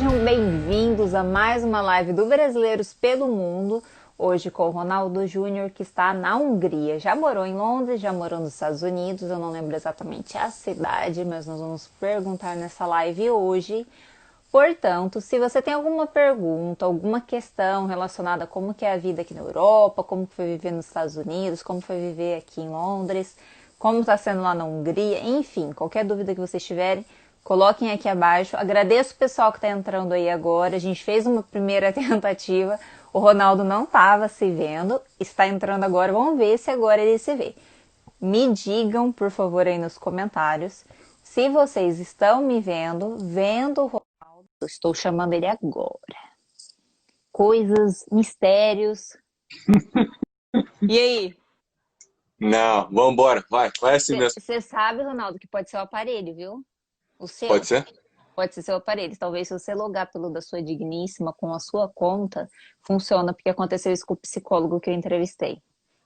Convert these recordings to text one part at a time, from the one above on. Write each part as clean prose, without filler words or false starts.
Sejam bem-vindos a mais uma live do Brasileiros pelo Mundo. Hoje com o Ronaldo Júnior, que está na Hungria. Já morou em Londres, já morou nos Estados Unidos, eu não lembro exatamente a cidade, mas nós vamos perguntar nessa live hoje. Portanto, se você tem alguma pergunta, alguma questão relacionada a como que é a vida aqui na Europa, como foi viver nos Estados Unidos, como foi viver aqui em Londres, como está sendo lá na Hungria, enfim, qualquer dúvida que vocês tiverem, coloquem aqui abaixo. Agradeço o pessoal que está entrando aí agora. A gente fez uma primeira tentativa. O Ronaldo não estava se vendo. Está entrando agora. Vamos ver se agora ele se vê. Me digam, por favor, aí nos comentários, se vocês estão me vendo o Ronaldo. Eu estou chamando ele agora. Coisas, mistérios. E aí? Não, vambora, vai assim mesmo. Você sabe, Ronaldo, que pode ser o aparelho, viu? O Pode seu. ser? Pode ser seu aparelho. Talvez se você logar pelo da sua digníssima com a sua conta, funciona, porque aconteceu isso com o psicólogo que eu entrevistei.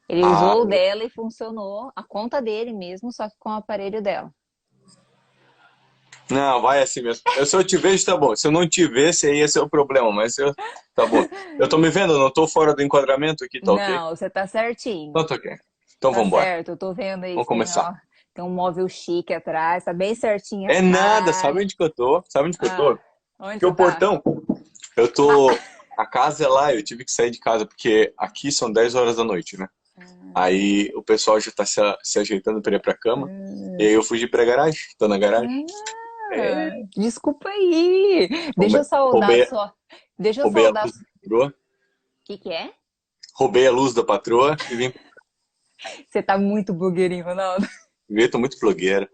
Ele Ah, usou o dela e funcionou, a conta dele mesmo, só que com o aparelho dela. não, vai assim mesmo. Se eu te vejo, tá bom. Se eu não te ver, esse aí ia ser o problema, tá bom. Eu tô me vendo, eu não tô fora do enquadramento aqui, tá ok? Não, você tá certinho. Então tá ok. Então Tá vambora. certo, eu tô vendo aí, Vamos tem, começar. ó, tem um móvel chique atrás, tá bem certinho É as nada, sabe caras. onde que eu tô? Sabe onde que eu tô? Ah, onde Porque você o tá? portão, eu tô... A casa é lá, eu tive que sair de casa, porque aqui são 10 horas da noite, né? Aí o pessoal já tá se ajeitando pra ir pra cama, e aí eu fugi pra garagem, tô na garagem. É, Desculpa aí. Deixa eu saudar roubei, só. Deixa eu roubei a saudar. luz da patroa, Que é? roubei a luz da patroa e vim. Você tá muito blogueirinho, Ronaldo. Tô muito blogueira.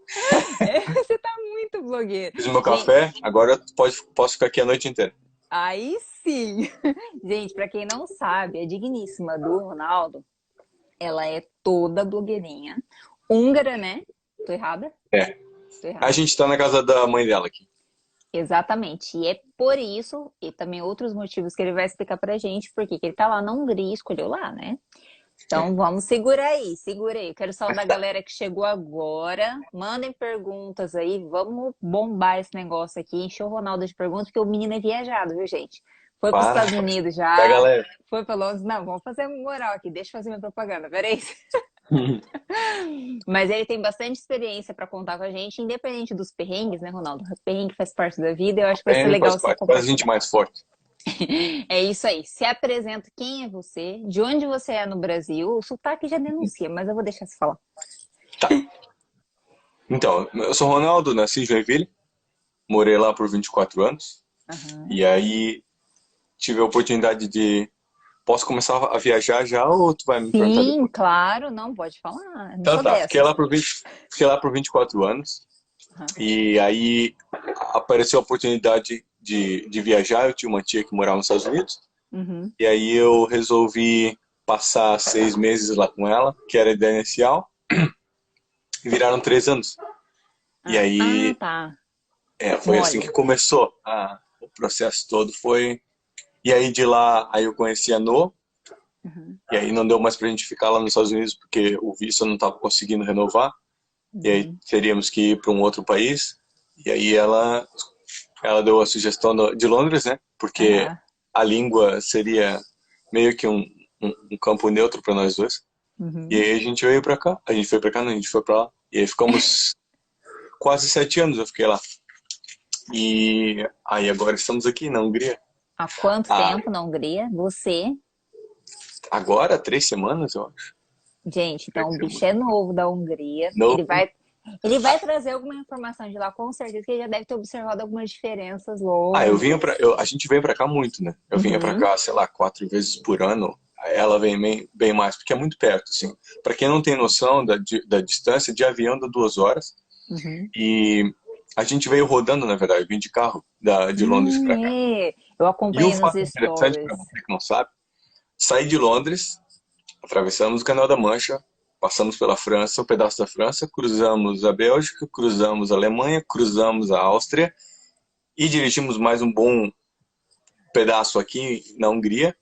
É, você tá muito blogueiro. Fiz o meu Gente, café, agora posso ficar aqui a noite inteira. aí sim. Gente, pra quem não sabe, a digníssima do Ronaldo, ela é toda blogueirinha. Húngara, né? Tô errada? É. Tô A errada. gente tá na casa da mãe dela aqui. Exatamente. E é por isso, e também outros motivos que ele vai explicar pra gente, porque que ele tá lá na Hungria e escolheu lá, né? É. Então vamos, segura aí, segura aí. Eu quero saudar a galera que chegou agora. Mandem perguntas aí, vamos bombar esse negócio aqui, encher o Ronaldo de perguntas, porque o menino é viajado, viu, gente? Foi para os Para, Estados Unidos pega já, leve. foi para Londres. Não, vamos fazer moral aqui, deixa eu fazer minha propaganda, peraí. Mas ele tem bastante experiência para contar com a gente, independente dos perrengues, né, Ronaldo? O perrengue faz parte da vida, eu acho que vai ser É, legal faz você parte, faz a gente compartilhar. mais forte. É isso aí. Se apresenta quem é você, de onde você é no Brasil. O sotaque já denuncia, mas eu vou deixar você falar. Tá. Então, eu sou Ronaldo, nasci em Joinville, morei lá por 24 anos, Aham. e aí tive a oportunidade de... Posso começar a viajar já ou tu vai me perguntar Sim, depois? claro, não pode falar. Não Então sou tá, dessas. fiquei lá por 24 anos, Aham. e aí apareceu a oportunidade de viajar. Eu tinha uma tia que morava nos Estados Unidos, Uhum. e aí eu resolvi passar 6 meses lá com ela, que era a ideia inicial, e viraram 3 anos. E Ah, aí tá. foi assim que Mole. começou o processo todo. E aí de lá, aí eu conheci a No, Uhum. e aí não deu mais pra gente ficar lá nos Estados Unidos, porque o visto eu não estava conseguindo renovar, e aí Uhum. teríamos que ir para um outro país. E aí ela deu a sugestão de Londres, né? Porque Aham. a língua seria meio que um campo neutro para nós dois. E Uhum. aí a gente veio para cá. A gente foi para cá, não, a gente foi para lá. E aí ficamos quase 7 anos, eu fiquei lá. E aí agora estamos aqui na Hungria. Há quanto Ah, tempo na Hungria? Você. agora 3 semanas, eu acho. Gente, então Três o bicho é semanas. novo da Hungria. Não, Ele vai trazer alguma informação de lá, com certeza, que ele já deve ter observado algumas diferenças eu vinha para, Londres. a gente veio para cá muito, né? Eu vinha para Uhum. cá, sei lá, 4 vezes por ano. Ela vem bem mais, porque é muito perto, assim. Para quem não tem noção da distância, de avião dá 2 horas. Uhum. E a gente veio rodando, na verdade, eu vim de carro de Londres para cá. É. Eu E o acompanhei nos fato interessante para stories. você que não sabe, saí de Londres, atravessamos o Canal da Mancha, passamos pela França, um pedaço da França, cruzamos a Bélgica, cruzamos a Alemanha, cruzamos a Áustria e dirigimos mais um bom pedaço aqui na Hungria.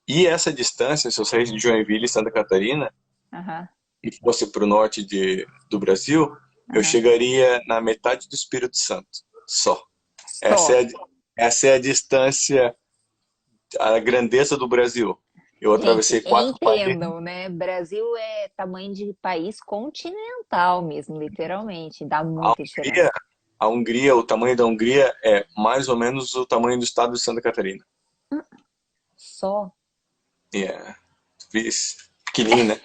E essa distância, se eu saísse de Joinville, Santa Catarina, Aham, e fosse para o norte do Brasil, eu aham. chegaria na metade do Espírito Santo, só. Essa Só. é essa é a distância, a grandeza do Brasil. Eu Gente, atravessei 4 países. entendam, né? Brasil é tamanho de país continental mesmo, literalmente. Dá A muita diferença. Hungria, a Hungria, o tamanho da Hungria é mais ou menos o tamanho do estado de Santa Catarina. Só. E é pequenininho, né?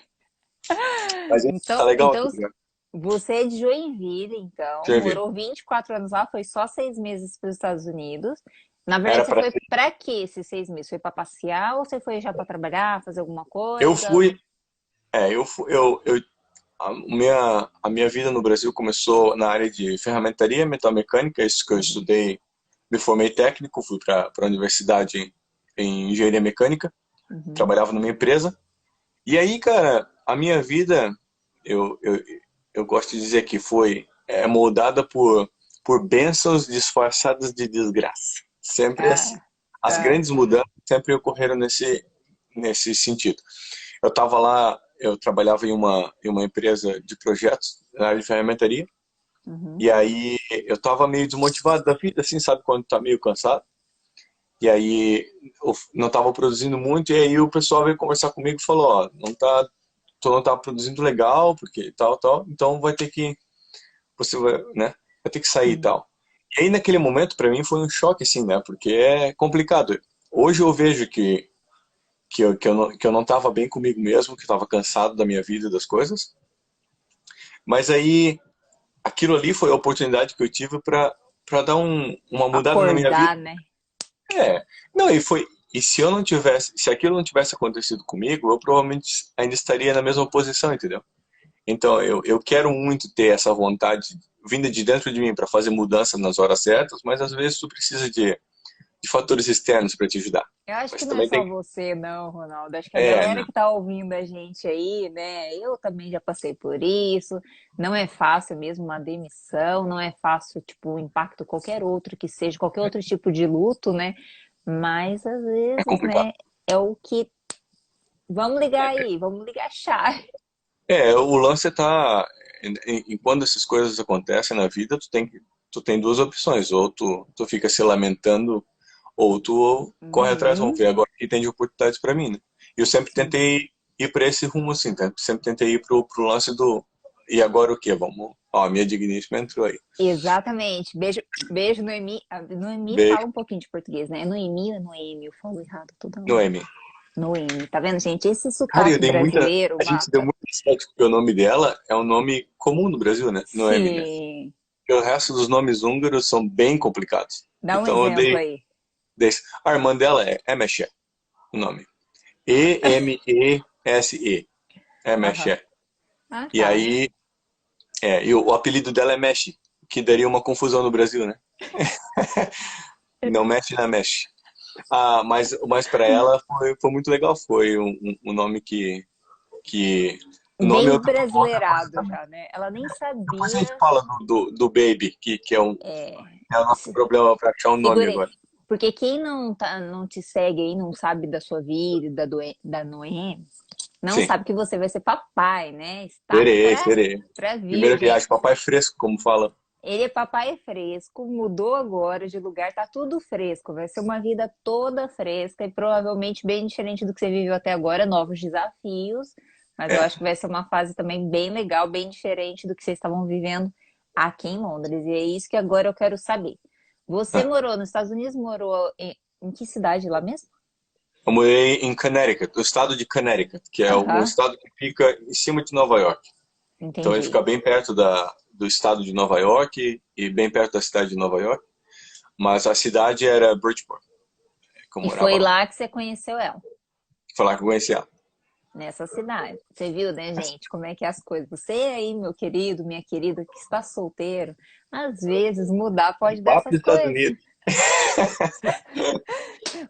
Mas é legal aqui, Então né? você é de Joinville, então, Joinville. morou 24 anos lá, foi só 6 meses para os Estados Unidos. Na Era verdade, você para foi para quê esses 6 meses? Foi para passear ou você foi já para trabalhar, fazer alguma eu coisa? fui, eu fui, eu a minha vida no Brasil começou na área de ferramentaria, metalmecânica, isso que eu Uhum, estudei, me formei técnico, fui para a universidade em engenharia mecânica, uhum. trabalhava numa empresa. E aí, cara, a minha vida, eu, eu, eu gosto de dizer que foi moldada por bênçãos disfarçadas de desgraça. Sempre assim. Ah, As ah, grandes mudanças sempre ocorreram nesse sentido. Eu estava lá, eu trabalhava em uma empresa de projetos na área de ferramentaria, uhum. e aí eu estava meio desmotivado da vida, assim, sabe, quando tá meio cansado. E aí eu não estava produzindo muito, e aí o pessoal veio conversar comigo e falou, ó, tu não tá produzindo legal, porque tal, tal, então você vai, né, vai ter que sair e Sim. tal. E aí naquele momento para mim foi um choque, assim, né, porque é complicado. Hoje eu vejo que eu não estava bem comigo mesmo, que eu estava cansado da minha vida, das coisas, mas aí aquilo ali foi a oportunidade que eu tive para dar uma mudada na minha vida. Acordar, né? É, não, e se eu não tivesse, se aquilo não tivesse acontecido comigo, eu provavelmente ainda estaria na mesma posição, entendeu? Então, eu quero muito ter essa vontade vinda de dentro de mim para fazer mudança nas horas certas, mas às vezes tu precisa de fatores externos para te ajudar. Eu acho que Mas não é também só tem. você, não, Ronaldo. Acho que a galera Não. que tá ouvindo a gente aí, né? Eu também já passei por isso. Não é fácil mesmo uma demissão, não é fácil, tipo, o impacto qualquer outro que seja, qualquer outro tipo de luto, né? Mas às É vezes, complicado. né, é o que. Vamos ligar aí, vamos ligar a chave. O lance tá. Quando essas coisas acontecem na vida, tu tem duas opções. Ou tu fica se lamentando, ou tu corre atrás, vamos Uhum, ver agora o que tem de oportunidades para mim, né? E eu sempre sim. tentei ir para esse rumo assim, tá? Sempre tentei ir pro lance do. E agora o quê? Vamos. Ó, a minha digníssima entrou aí. Exatamente. Beijo, beijo, Noemi. Ah, Noemi Beijo, fala um pouquinho de português, né? É Noemi ou é Noemi? Eu falo errado toda hora. Noemi. Noemi, tá vendo, gente? Esse Cara, sotaque brasileiro a gente deu mata. muita sorte porque o nome dela é um nome comum no Brasil, né? Noemi, né? Sim. Porque o resto dos nomes húngaros são bem complicados. Dá um Então eu exemplo dei. aí. A irmã dela é Emeshe, o nome. Emese. Aham. Emeshe. Ah, E tá. aí, e o apelido dela é Mesh, que daria uma confusão no Brasil, né? Não mexe na mexe. Mas para ela foi muito legal. Foi um nome que. O nome é Bem outra coisa brasileirado também. já, né? Ela nem Depois a gente sabia. fala do Baby, que É, é o nosso se- problema para achar um nome segurei. agora. Porque quem não te segue aí, não sabe da sua vida, da Noemi, não Sim, sabe que você vai ser papai, né? Está serei. pra vir, Primeira gente. viagem, papai fresco, como fala. Ele é papai fresco, mudou agora de lugar, tá tudo fresco. Vai ser uma vida toda fresca e provavelmente bem diferente do que você viveu até agora, novos desafios. Mas eu É. acho que vai ser uma fase também bem legal, bem diferente do que vocês estavam vivendo aqui em Londres. E é isso que agora eu quero saber. Você Ah, morou nos Estados Unidos, morou em que cidade lá mesmo? eu morei em Connecticut, no estado de Connecticut, que é o Aham, estado que fica em cima de Nova York. Então ele entendi. fica bem perto do estado de Nova York e bem perto da cidade de Nova York. Mas a cidade era Bridgeport, que eu E morava foi lá. lá que você conheceu ela. Falar que eu conhecia ela. Nessa cidade. Você viu, né, gente, como é que é as coisas. Você aí, meu querido, minha querida, que está solteiro, às vezes mudar pode dar Papo dos essas Estados coisas. Unidos.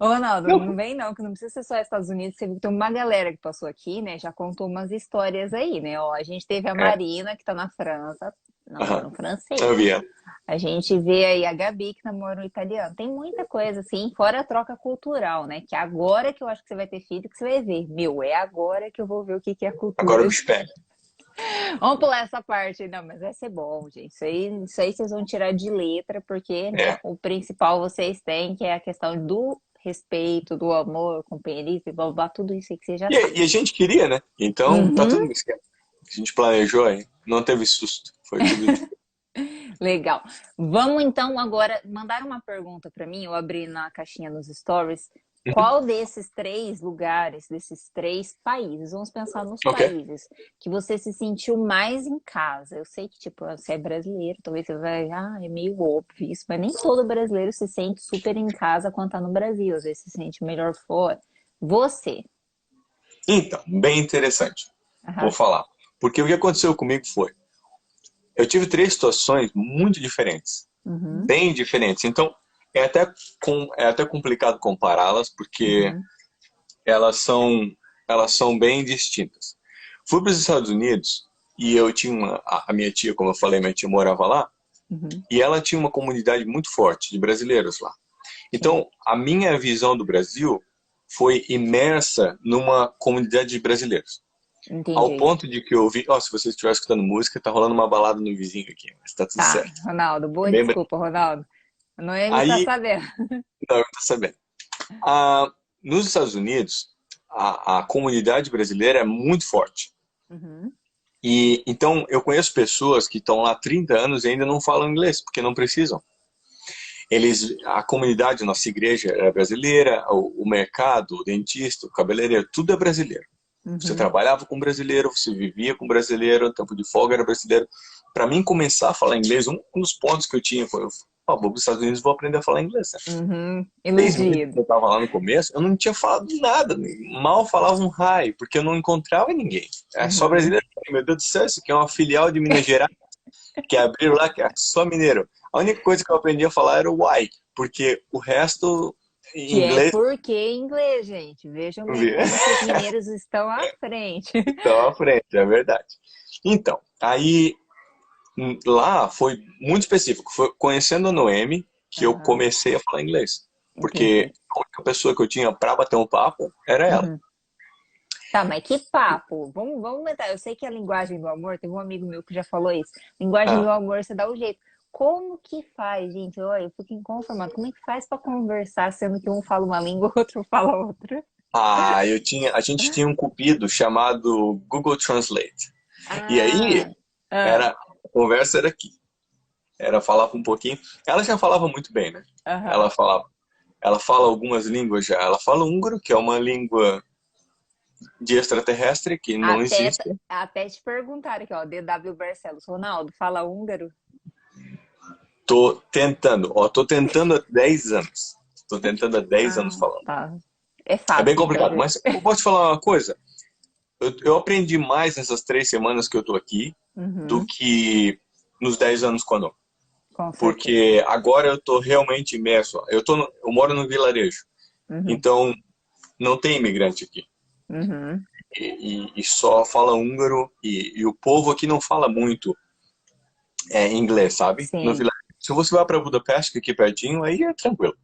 Ô, Ronaldo, Não, não vem não, que não precisa ser só Estados Unidos. Você viu que tem uma galera que passou aqui, né? Já contou umas histórias aí, né? Ó, a gente teve a é, Marina, que tá na França, namora aham, um francês. eu vi ela. A gente vê aí a Gabi, que namora um italiano. Tem muita coisa, assim, fora a troca cultural, né? Que agora que eu acho que você vai ter filho, que você vai ver. Meu, é agora que eu vou ver o que que é a Agora o cultura bicho pega. Vamos pular essa parte. Não, mas vai ser bom, gente. Isso aí vocês vão tirar de letra, porque, né, É. o principal vocês têm, que é a questão do respeito, do amor, companheirismo, e blá, blá, blá, tudo isso aí que você já sabe. E a gente queria, né? Então, tá tudo Uhum, no esquema. A gente planejou, hein? Não teve susto. Foi tudo. legal. Vamos então agora mandar uma pergunta para mim. Eu abri na caixinha nos stories. Qual desses três lugares, desses três países, vamos pensar nos Ok. países, que você se sentiu mais em casa? Eu sei que, tipo, você é brasileiro, talvez você vai, é meio óbvio isso, mas nem todo brasileiro se sente super em casa quando tá no Brasil, às vezes se sente melhor fora. Você. Então, bem interessante. Vou Aham. falar. Porque o que aconteceu comigo foi, eu tive três situações muito diferentes, Uhum, bem diferentes. Então, é até complicado compará-las, porque uhum, elas são, elas são bem distintas. Fui para os Estados Unidos e eu tinha a minha tia, como eu falei, minha tia morava lá, uhum. e ela tinha uma comunidade muito forte de brasileiros lá. Sim, Então, a minha visão do Brasil foi imersa numa comunidade de brasileiros. Ao entendi. ponto de que eu ouvi, se você estiver escutando música, tá rolando uma balada no vizinho aqui, mas tá tudo Tá, certo. Ronaldo, É boa bem, desculpa, Ronaldo. A Noemi tá aí, sabendo. não, eu tô sabendo. Ah, nos Estados Unidos, a comunidade brasileira é muito forte. Uhum. E então eu conheço pessoas que estão lá há 30 anos e ainda não falam inglês, porque não precisam. A comunidade, nossa igreja é brasileira, o mercado, o dentista, o cabeleireiro, tudo é brasileiro. Você Uhum. trabalhava com brasileiro, você vivia com brasileiro, o tempo de folga era brasileiro. Para mim começar a falar inglês, um dos pontos que eu tinha foi, vou para os Estados Unidos, vou aprender a falar inglês. Né? Uhum. 6 meses que Iludido. eu estava lá no começo, eu não tinha falado nada, mal falava um hi, porque eu não encontrava ninguém. É só Uhum. brasileiro. Meu Deus do céu, isso aqui é uma filial de Minas Gerais, que abriram lá, que é só mineiro. A única coisa que eu aprendi a falar era o why, porque o resto, em Que é inglês, porque em inglês, gente. Vejam bem como que os mineiros estão à frente. então à frente, é verdade. Então, aí lá foi muito específico. Foi conhecendo a Noemi que eu Aham, comecei a falar inglês. Porque entendi. a única pessoa que eu tinha para bater um papo era ela. Uhum. Tá, mas que papo. Vamos aumentar. Eu sei que a linguagem do amor, teve um amigo meu que já falou isso. Linguagem do Ah, amor, você dá o jeito. Como que faz, gente? Olha, eu fico inconformada. Como é que faz pra conversar, sendo que um fala uma língua, o outro fala outra? a gente tinha um cupido chamado Google Translate. E aí, Ah, ah, a conversa era aqui. Era falava um pouquinho. Ela já falava muito bem, né? Ela aham. falava, ela fala algumas línguas já. Ela fala húngaro, que é uma língua de extraterrestre que não Até, existe. até te perguntaram aqui, ó, DW Barcelos. Ronaldo, fala húngaro? Tô tentando há 10 anos. Tô tentando há 10 anos Ah, falando. tá. É É bem fácil, então, complicado, viu? mas eu posso te falar uma coisa? Eu aprendi mais nessas 3 semanas que eu tô aqui do Uhum, que nos 10 anos quando. com certeza. Porque agora eu tô realmente imerso. Eu moro num vilarejo, Uhum, então não tem imigrante aqui. uhum. E só fala húngaro e o povo aqui não fala muito inglês, sabe? No Sim. vilarejo. Se você vai para Budapeste, que é aqui pertinho, aí é tranquilo.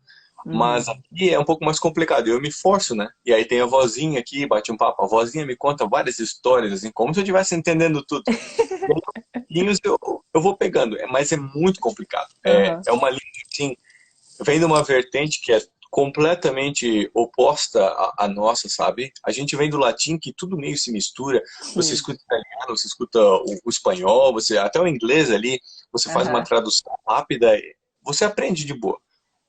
Mas Uhum. aqui é um pouco mais complicado. Eu me forço, né? E aí tem a vozinha aqui, bate um papo. A vozinha me conta várias histórias, assim, como se eu estivesse entendendo tudo. E aí, aos pouquinhos eu vou pegando. Mas é muito complicado. Aham. É uma língua, assim, vem de uma vertente que é completamente oposta à nossa, sabe? A gente vem do latim que tudo meio se mistura. Você Sim. escuta italiano, você escuta o espanhol, até o inglês ali, você faz uma Aham. tradução rápida, você aprende de boa.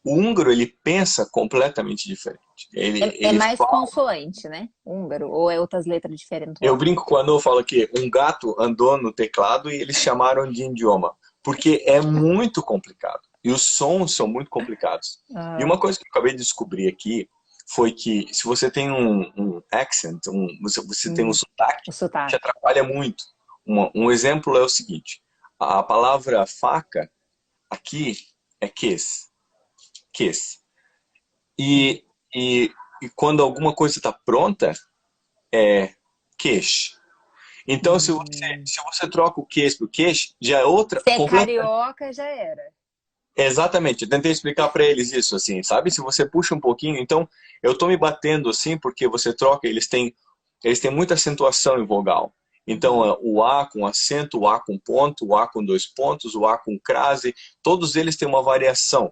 O húngaro, ele pensa completamente diferente. É Ele mais fala. consoante, né? Húngaro. Ou é outras letras diferentes Eu lá? brinco quando eu falo que um gato andou no teclado e eles chamaram de idioma, porque é muito complicado. E os sons são muito complicados. E Aham. uma coisa que eu acabei de descobrir aqui foi que se você tem um accent, você tem um Uhum. sotaque, O te sotaque. atrapalha muito. Um exemplo é o seguinte: a palavra faca aqui é kiss, kiss. Uhum. E, e, e quando alguma coisa está pronta, é queixe. Então, Hum. se você troca o queixe por queixe, já é outra Se é completamente. carioca, já era. Exatamente, eu tentei explicar para eles isso, assim, sabe? Se você puxa um pouquinho, então, eu tô me batendo assim, porque você troca, eles têm muita acentuação em vogal. Então, o A com acento, o A com ponto, o A com dois pontos, o A com crase, todos eles têm uma variação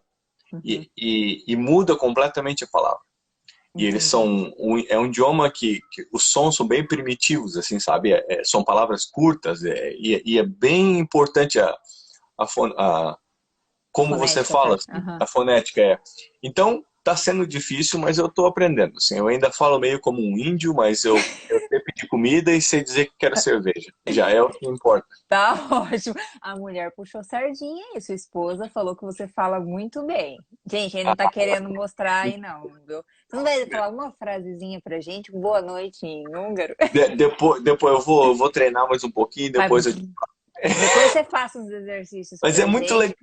e muda completamente a palavra. E eles são é um idioma que os sons são bem primitivos, assim, sabe? São palavras curtas e é bem importante como você fala, assim, a fonética Então, tá sendo difícil, mas eu tô aprendendo, assim. Eu ainda falo meio como um índio, mas eu sei pedir comida e sei dizer que quero cerveja. Já é o que importa. Tá ótimo. A mulher puxou sardinha e sua esposa falou que você fala muito bem. Gente, ele não tá querendo mostrar aí não, viu? Você não vai falar uma frasezinha pra gente? Boa noite em húngaro? Depois eu vou treinar mais um pouquinho, depois Depois você faça os exercícios Mas pra é muito gente. legal.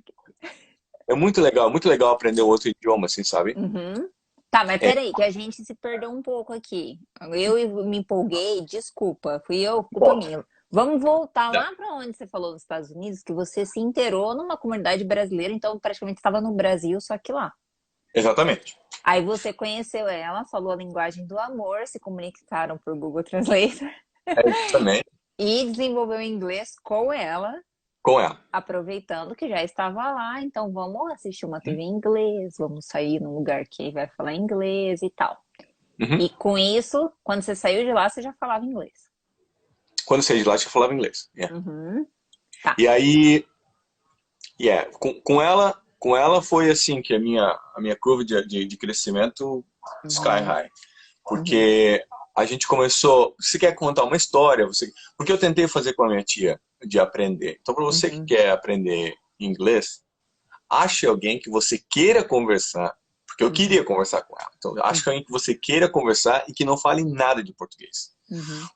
É muito legal aprender outro idioma, assim, sabe? Tá, mas peraí, que a gente se perdeu um pouco aqui. Eu me empolguei, desculpa, culpa minha. Vamos voltar lá para onde você falou nos Estados Unidos, que você se inteirou numa comunidade brasileira, então praticamente estava no Brasil, só que lá. Exatamente. Aí você conheceu ela, falou a linguagem do amor, se comunicaram por Google Translator. Exatamente. E desenvolveu inglês com ela. Com ela. Aproveitando que já estava lá, então vamos assistir uma TV em inglês, vamos sair num lugar que vai falar inglês e tal. E com isso, quando você saiu de lá, você já falava inglês. Quando eu saí de lá, eu já falava inglês. Tá. E aí, com ela foi assim que a minha curva de crescimento sky high. Porque a gente começou, você quer contar uma história, porque eu tentei fazer com a minha tia de aprender. Então, para você que quer aprender inglês, ache alguém que você queira conversar, porque eu queria conversar com ela. Então, ache alguém que você queira conversar e que não fale nada de português.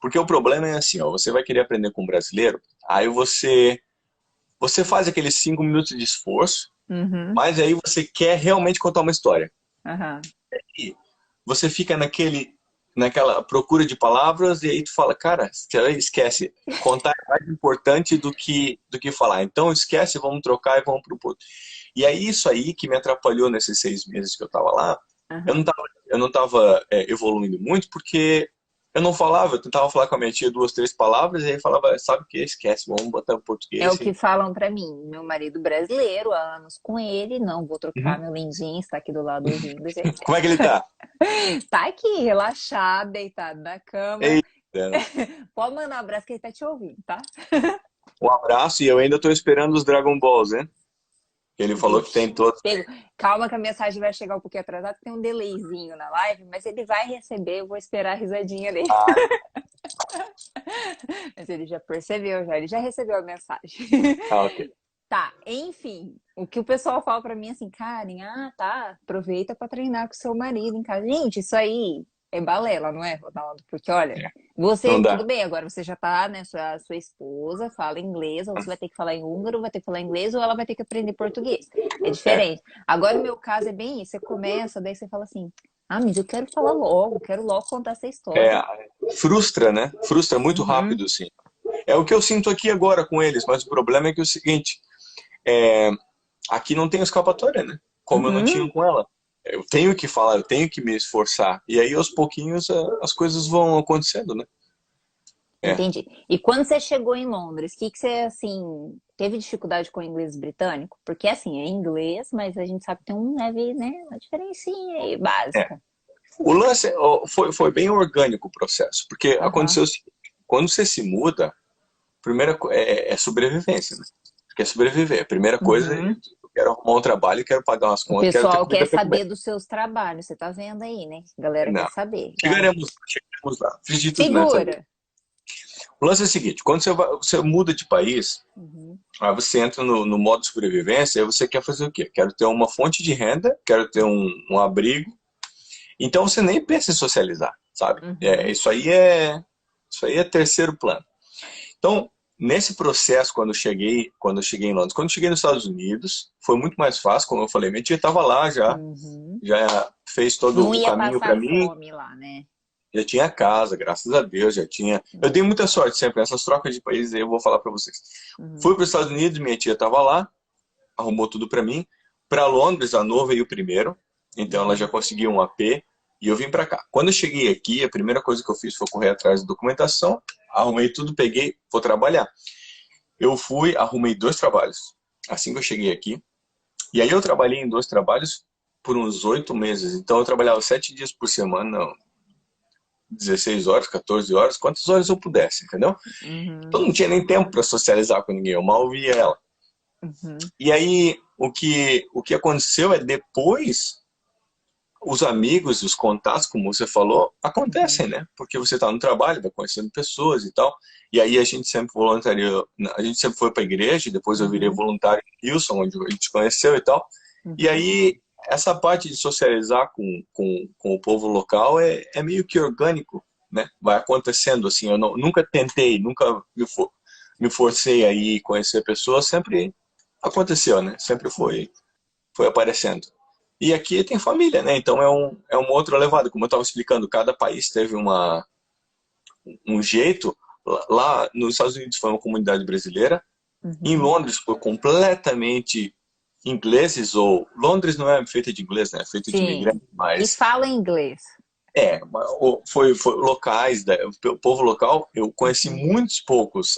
Porque o problema é assim, ó, você vai querer aprender com um brasileiro, aí você faz aqueles 5 minutos de esforço, mas aí você quer realmente contar uma história. E você fica naquela procura de palavras e aí tu fala, cara, esquece, contar é mais importante do que falar. Então esquece, vamos trocar e vamos pro outro. E é isso aí que me atrapalhou nesses 6 meses que eu tava lá. Eu não tava evoluindo muito porque eu não falava, eu tentava falar com a minha tia 2, 3 palavras e aí falava, sabe o que? Esquece, vamos botar o português. É o que falam pra mim. Meu marido brasileiro, há anos com ele, não vou trocar, meu lindinho está aqui do lado ouvindo, gente. Como é que ele tá? Tá aqui, relaxado, deitado na cama. Eita. Pode mandar um abraço que ele tá te ouvindo, tá? Um abraço e eu ainda tô esperando os Dragon Balls, né? Ele falou que tem todos. Calma que a mensagem vai chegar um pouquinho atrasada, tem um delayzinho na live, mas ele vai receber, eu vou esperar a risadinha dele. Mas ele já percebeu, ele já recebeu a mensagem. Ok. Tá, enfim, o que o pessoal fala pra mim assim, Karen, tá, aproveita pra treinar com seu marido em casa. Gente, isso aí é balela, não é, Ronaldo? Porque, olha, você, tudo bem, agora você já tá, né, sua esposa fala inglês, ou você vai ter que falar em húngaro, vai ter que falar inglês, ou ela vai ter que aprender português. É diferente. Agora, o meu caso é bem isso, você começa, daí você fala assim, mas eu quero falar logo, quero logo contar essa história. Frustra, né? Frustra muito rápido, assim. É o que eu sinto aqui agora com eles, mas o problema é que é o seguinte, aqui não tem escapatória, né? Como eu não tinha com ela. Eu tenho que falar, eu tenho que me esforçar. E aí, aos pouquinhos, as coisas vão acontecendo, né? Entendi. E quando você chegou em Londres, o que você, assim, teve dificuldade com o inglês britânico? Porque, assim, é inglês, mas a gente sabe que tem um leve, né, uma diferencinha aí, básica. O lance foi bem orgânico o processo, porque aconteceu o seguinte, quando você se muda, primeira é sobrevivência, né? Você quer sobreviver. A primeira coisa é eu quero arrumar um trabalho, quero pagar umas contas. O pessoal quer saber dos seus trabalhos, você tá vendo aí, né? A galera quer saber. Chegaremos lá. Segura! O lance é o seguinte, quando você muda de país, aí você entra no modo sobrevivência, aí você quer fazer o quê? Quero ter uma fonte de renda, quero ter um abrigo. Então você nem pensa em socializar, sabe? Isso aí é terceiro plano. Então, nesse processo, quando eu cheguei em Londres, quando eu cheguei nos Estados Unidos, foi muito mais fácil, como eu falei, minha tia estava lá já fez todo o caminho para mim. Fome lá, né? Já tinha casa, graças a Deus, já tinha. Eu dei muita sorte sempre nessas trocas de países aí, eu vou falar para vocês. Fui para os Estados Unidos, minha tia estava lá, arrumou tudo para mim. Para Londres, a Nova veio primeiro, então ela já conseguiu um AP e eu vim para cá. Quando eu cheguei aqui, a primeira coisa que eu fiz foi correr atrás da documentação arrumei tudo, peguei, vou trabalhar. Eu fui, arrumei 2 trabalhos, assim que eu cheguei aqui. E aí eu trabalhei em 2 trabalhos por uns 8 meses. Então eu trabalhava 7 dias por semana, não, 16 horas, 14 horas, quantas horas eu pudesse, entendeu? Então Uhum, não tinha nem tempo para socializar com ninguém, eu mal via ela. uhum, E aí o que aconteceu é depois os amigos, os contatos, como você falou, uhum, acontecem, né? Porque você está no trabalho, vai conhecendo pessoas e tal. E aí a gente sempre voluntariou, a gente sempre foi para a igreja, depois eu virei uhum, voluntário em Houston, onde a gente conheceu e tal. E uhum. aí essa parte de socializar com o povo local é meio que orgânico, né? Vai acontecendo assim. Eu nunca tentei, nunca me forcei a ir conhecer pessoas, sempre aconteceu, né? Sempre foi aparecendo. E aqui tem família, né? Então é uma outra levada. Como eu estava explicando, cada país teve um jeito. Lá nos Estados Unidos foi uma comunidade brasileira. Em Uhum. Londres foi completamente ingleses, ou Londres não é feita de inglês, né? É feita de Sim. imigrantes, E mas fala inglês. foi locais, o povo local. Eu conheci Uhum. muitos poucos.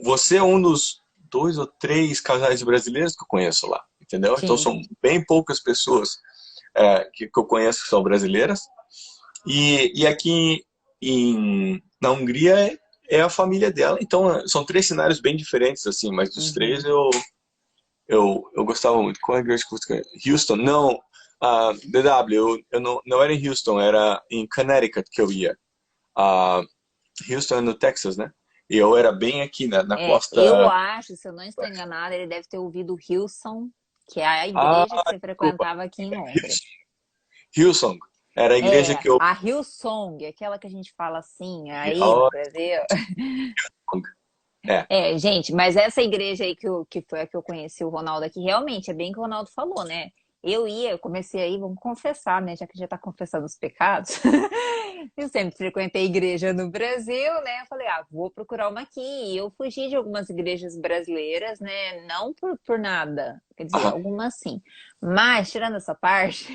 Você é um dos 2 ou 3 casais brasileiros que eu conheço lá, entendeu? Então Sim. são bem poucas pessoas que eu conheço que são brasileiras. E aqui na Hungria é a família dela. Então são 3 cenários bem diferentes, assim, mas dos três Uhum. eu gostava muito. Qual é a igreja que você conhece? Houston, não. DW, eu não era em Houston, era em Connecticut que eu ia. Ah, Houston é no Texas, né? E eu era bem aqui na É, eu costa. acho, se eu não estou enganada, ele deve ter ouvido Hillsong, que é a Ah, igreja que você desculpa. frequentava aqui em Londres. Hillsong. Era a igreja É, que eu. a Hillsong, aquela que a gente fala assim aí no Oh, Brasil. é. É, gente, mas essa igreja aí que foi a que eu conheci o Ronaldo aqui, realmente é bem o que o Ronaldo falou, né? Eu comecei aí, vamos confessar, né? Já que já tá confessando os pecados. Eu sempre frequentei igreja no Brasil, né? Eu falei, vou procurar uma aqui. E eu fugi de algumas igrejas brasileiras, né? Não por nada, quer dizer, Aham. algumas sim. Mas, tirando essa parte,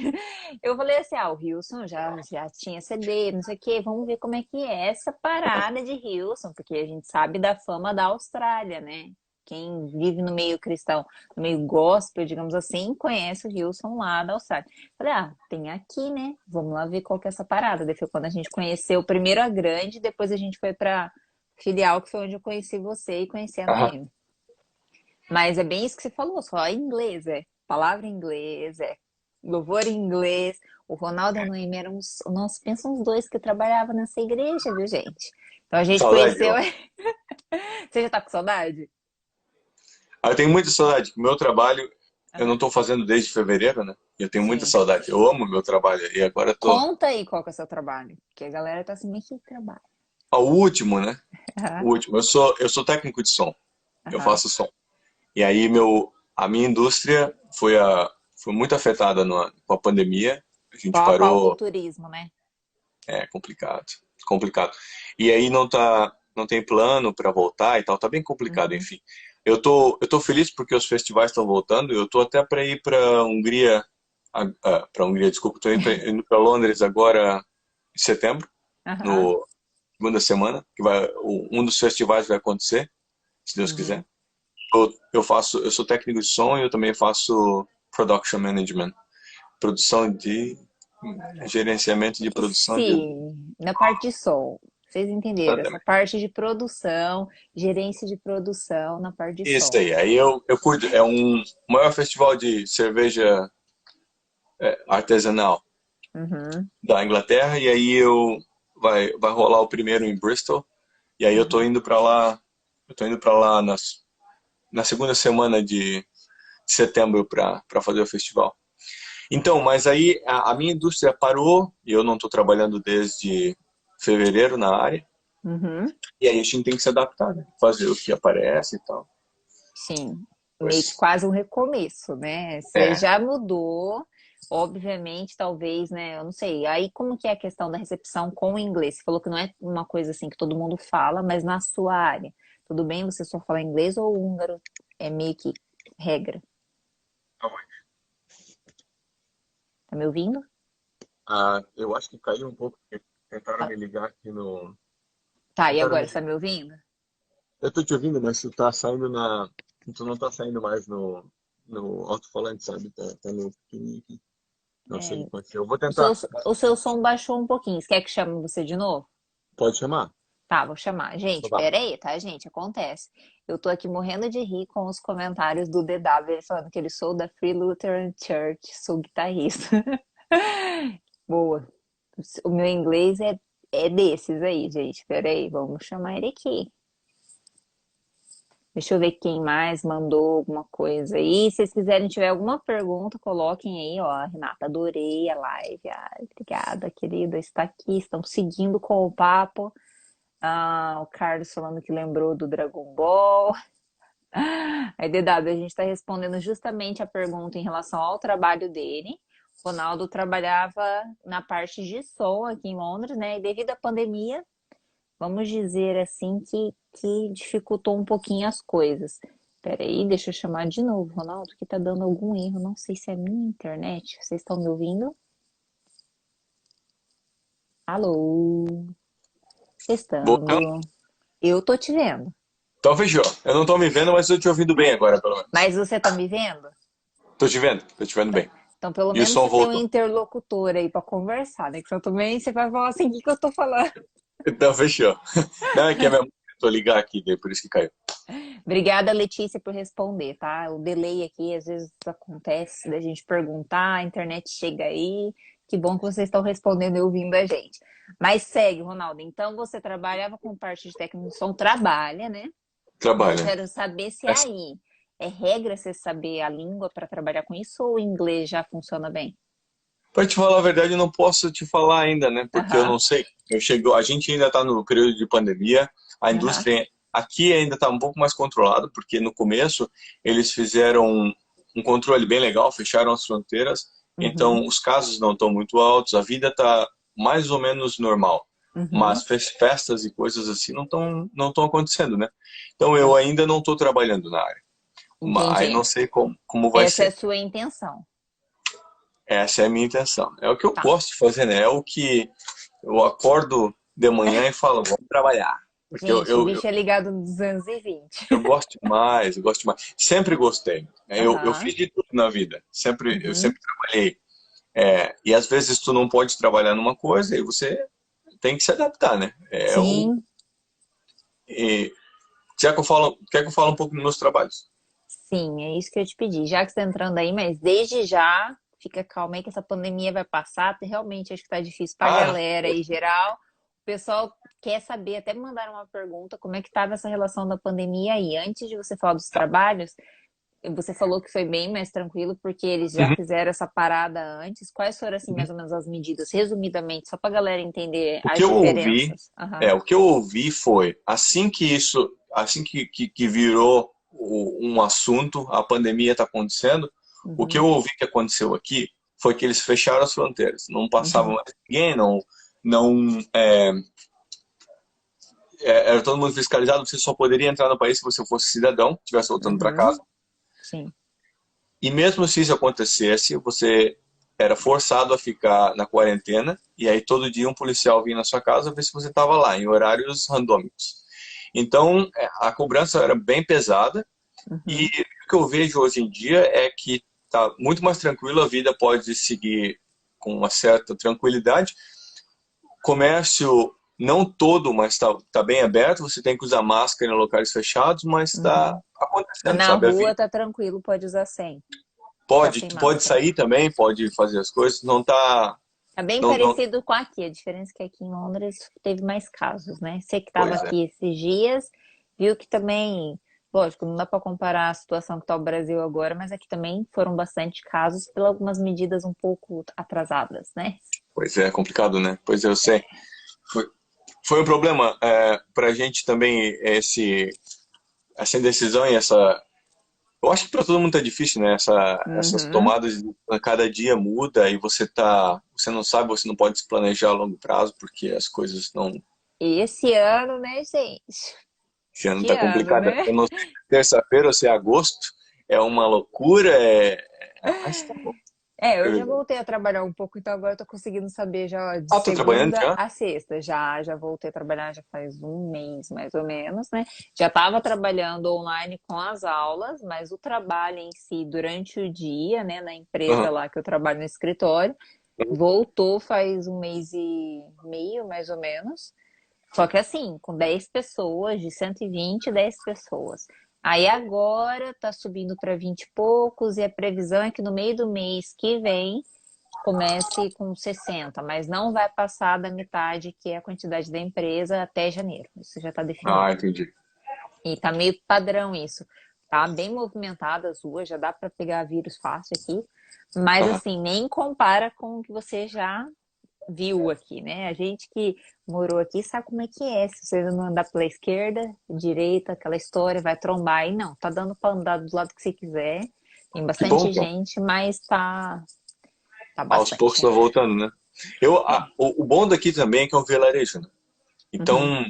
eu falei assim: o Hilson já tinha CD, não sei o quê, vamos ver como é que é essa parada de Hilson, porque a gente sabe da fama da Austrália, né? Quem vive no meio cristão, no meio gospel, digamos assim, conhece o Hilson lá da Austrália. Falei, tem aqui, né? Vamos lá ver qual que é essa parada. Daí foi quando a gente conheceu primeiro a Grande, depois a gente foi pra filial, que foi onde eu conheci você e conheci a Aham. Naime. Mas é bem isso que você falou, só em inglês, palavra em inglês, louvor em inglês. O Ronaldo e a Noemi eram nossa, pensa uns dois que trabalhavam nessa igreja, viu, gente? Então a gente Saudade, conheceu. ó. Você já tá com saudade? Eu tenho muita saudade. O meu trabalho eu não Aham. estou fazendo desde fevereiro, né? E eu tenho muita Sim. saudade. Eu amo meu trabalho e agora eu tô. Conta aí qual que é o seu trabalho. Porque a galera tá assim, mas que trabalho? O último, né? Aham. O último. Eu sou técnico de som. Eu Aham. faço som. E aí a minha indústria foi muito afetada com a pandemia. A gente Pau a pau com o parou. turismo, né? É complicado, complicado. E aí não tem plano para voltar e tal, tá bem complicado, Uhum. enfim. Eu tô feliz porque os festivais estão voltando. Eu tô até para ir para Hungria, para Hungria, desculpa, tô indo para Londres agora em setembro, Aham. no segunda semana, que um dos festivais vai acontecer, se Deus Uhum. quiser. Eu sou técnico de som e eu também faço production management, produção de gerenciamento de produção de. Sim, na parte de som. Vocês entenderam? Essa parte de produção, gerência de produção na parte de Isso som. aí eu cuido, é um maior festival de cerveja artesanal Uhum, da Inglaterra, e aí vai rolar o primeiro em Bristol, e aí uhum. eu tô indo para lá na segunda semana de setembro para fazer o festival. Então, mas aí a minha indústria parou, e eu não estou trabalhando desde fevereiro na área, Uhum. e aí a gente tem que se adaptar, né? Fazer o que aparece e tal. Sim, meio que Pois, quase um recomeço, né? Você é, já mudou, obviamente, talvez, né? Eu não sei. Aí, como que é a questão da recepção com o inglês? Você falou que não é uma coisa assim que todo mundo fala, mas na sua área, tudo bem você só falar inglês ou o húngaro é meio que regra? Tá me ouvindo? eu acho que caiu um pouco, porque tentaram Ah, me ligar aqui no. Tá, Tu e tá no agora, você meio. tá me ouvindo? Eu tô te ouvindo, mas tu tá saindo na. Tu não tá saindo mais no alto-falante, sabe? Tá no pequenininho aqui. Não sei o que É, aconteceu. Eu vou o seu, tentar. o seu som baixou um pouquinho. Você quer que chame você de novo? Pode chamar? Tá, vou chamar. Então Gente, tá. pera aí, tá, gente? Acontece. Eu tô aqui morrendo de rir com os comentários do DW, ele falando que ele sou da Free Lutheran Church, sou guitarrista. Boa. O meu inglês é desses aí, gente. Pera aí, vamos chamar ele aqui. Deixa eu ver quem mais mandou alguma coisa aí. Se vocês quiserem, tiver alguma pergunta, coloquem aí, ó. Renata, adorei a live. Ai, obrigada, querida. Está aqui, estão seguindo com o papo. Ah, o Carlos falando que lembrou do Dragon Ball. Aí, DW, a gente está respondendo justamente a pergunta em relação ao trabalho dele. O Ronaldo trabalhava na parte de som aqui em Londres, né? E devido à pandemia, vamos dizer assim que dificultou um pouquinho as coisas. Peraí, deixa eu chamar de novo, Ronaldo, que tá dando algum erro. Não sei se é minha internet. Vocês estão me ouvindo? Alô? Voltando. Testando. Eu tô te vendo. Então fechou. Eu não tô me vendo, mas tô te ouvindo bem agora, pelo menos. Mas você tá me vendo? Tô te vendo bem. Então, pelo E o menos som você tem um voltou. interlocutor aí pra conversar, né? Que senão também você vai falar assim, o que que eu tô falando? Então fechou. Não, é que a minha mãe tentou ligar aqui, daí por isso que caiu. Obrigada, Letícia, por responder, tá? O delay aqui às vezes acontece da gente perguntar, a internet chega aí. Que bom que vocês estão respondendo e ouvindo a gente. Mas segue, Ronaldo. Então você trabalhava com parte de técnico de som, trabalha, né? Mas eu Trabalha. quero saber se aí é regra você saber a língua para trabalhar com isso ou o inglês já funciona bem? Pra te falar a verdade, eu não posso te falar ainda, né? Porque eu Aham, não sei. A gente ainda está no período de pandemia. A aham, indústria aqui ainda está um pouco mais controlada, porque no começo eles fizeram um controle bem legal, fecharam as fronteiras. uhum, Então os casos não estão muito altos, a vida está mais ou menos normal. uhum. Mas festas e coisas assim não estão acontecendo, né? Então eu ainda não estou trabalhando na área. Mas Entendi. não sei como vai Essa é a ser. sua intenção. Essa é a minha intenção. É o que eu Tá. gosto de fazer, né? É o que eu acordo de manhã e falo, vamos trabalhar. Porque Gente, o bicho é ligado nos 220. eu gosto demais, eu gosto demais. Sempre gostei, né? Eu Aham. fiz de tudo na vida. Eu Uhum. sempre trabalhei. E às vezes tu não pode trabalhar numa coisa e você tem que se adaptar, né? Sim, E, quer que eu fale um pouco dos meus trabalhos? sim, é isso que eu te pedi. Já que você está entrando aí, mas desde já, fica calma aí que essa pandemia vai passar. Realmente acho que tá difícil pra Ah, galera em geral. O pessoal quer saber, até me mandaram uma pergunta, como é que estava essa relação da pandemia aí. Antes de você falar dos trabalhos, você falou que foi bem mais tranquilo porque eles já uhum, fizeram essa parada antes. Quais foram, assim, mais uhum. ou menos as medidas? Resumidamente, só pra galera entender O as que eu ouvi, diferenças. Aham. o que eu ouvi foi assim que virou um assunto, a pandemia está acontecendo. O que eu Uhum. ouvi que aconteceu aqui foi que eles fecharam as fronteiras, não passava Uhum. mais ninguém, não era todo mundo fiscalizado. Você só poderia entrar no país se você fosse cidadão, estivesse voltando para Uhum. casa. Sim. E mesmo se isso acontecesse, você era forçado a ficar na quarentena, e aí todo dia um policial vinha na sua casa ver se você estava lá, em horários randômicos. Então, a cobrança era bem pesada, e Uhum. o que eu vejo hoje em dia é que está muito mais tranquilo, a vida pode seguir com uma certa tranquilidade. Comércio, não todo, mas está bem aberto, você tem que usar máscara em locais fechados, mas está Uhum. Mas acontecendo, na sabe? A rua vida tá tranquilo, pode usar sem. Ficar pode, sem tu pode máscara. sair também, pode fazer as coisas, não está. É bem Não, parecido com aqui. A diferença é que aqui em Londres teve mais casos, né? Você que estava pois é. aqui esses dias, viu que também, lógico, não dá para comparar a situação que está o Brasil agora, mas aqui também foram bastante casos por algumas medidas um pouco atrasadas, né? Pois é, complicado, né? Pois é, eu sei. Foi, foi um problema para a gente também essa indecisão e essa. Eu acho que para todo mundo tá difícil, né? Essas Uhum. tomadas a cada dia muda e você não sabe, você não pode se planejar a longo prazo porque as coisas não. E esse ano, né, gente? Esse ano Que tá ano, complicado. né? Eu não sei se é terça-feira ou se é agosto. É uma loucura. Mas tá bom. Eu já voltei a trabalhar um pouco, então agora eu tô conseguindo saber já de Ah, tô trabalhando segunda já? a sexta. Já voltei a trabalhar já faz um mês, mais ou menos, né? Já estava trabalhando online com as aulas, mas o trabalho em si durante o dia, né, na empresa Aham. lá que eu trabalho no escritório, voltou faz um mês e meio, mais ou menos. Só que assim, com 10 pessoas, de 120, 10 pessoas. Aí agora tá subindo para 20 e poucos, e a previsão é que no meio do mês que vem comece com 60, mas não vai passar da metade, que é a quantidade da empresa, até janeiro. Isso já está Ah, definido. entendi. E tá meio padrão isso. Tá bem movimentada as ruas, já dá para pegar vírus fácil aqui. Mas Aham. assim, nem compara com o que você já viu aqui, né? A gente que morou aqui sabe como é que é. Se você não andar pela esquerda, direita, aquela história, vai trombar. E não, tá dando para andar do lado que você quiser. Tem Que bom, bastante cara. gente, mas tá Aos poucos bastante, tá né? voltando, né? O bom daqui também é que é um vilarejo, né? Uhum, Então,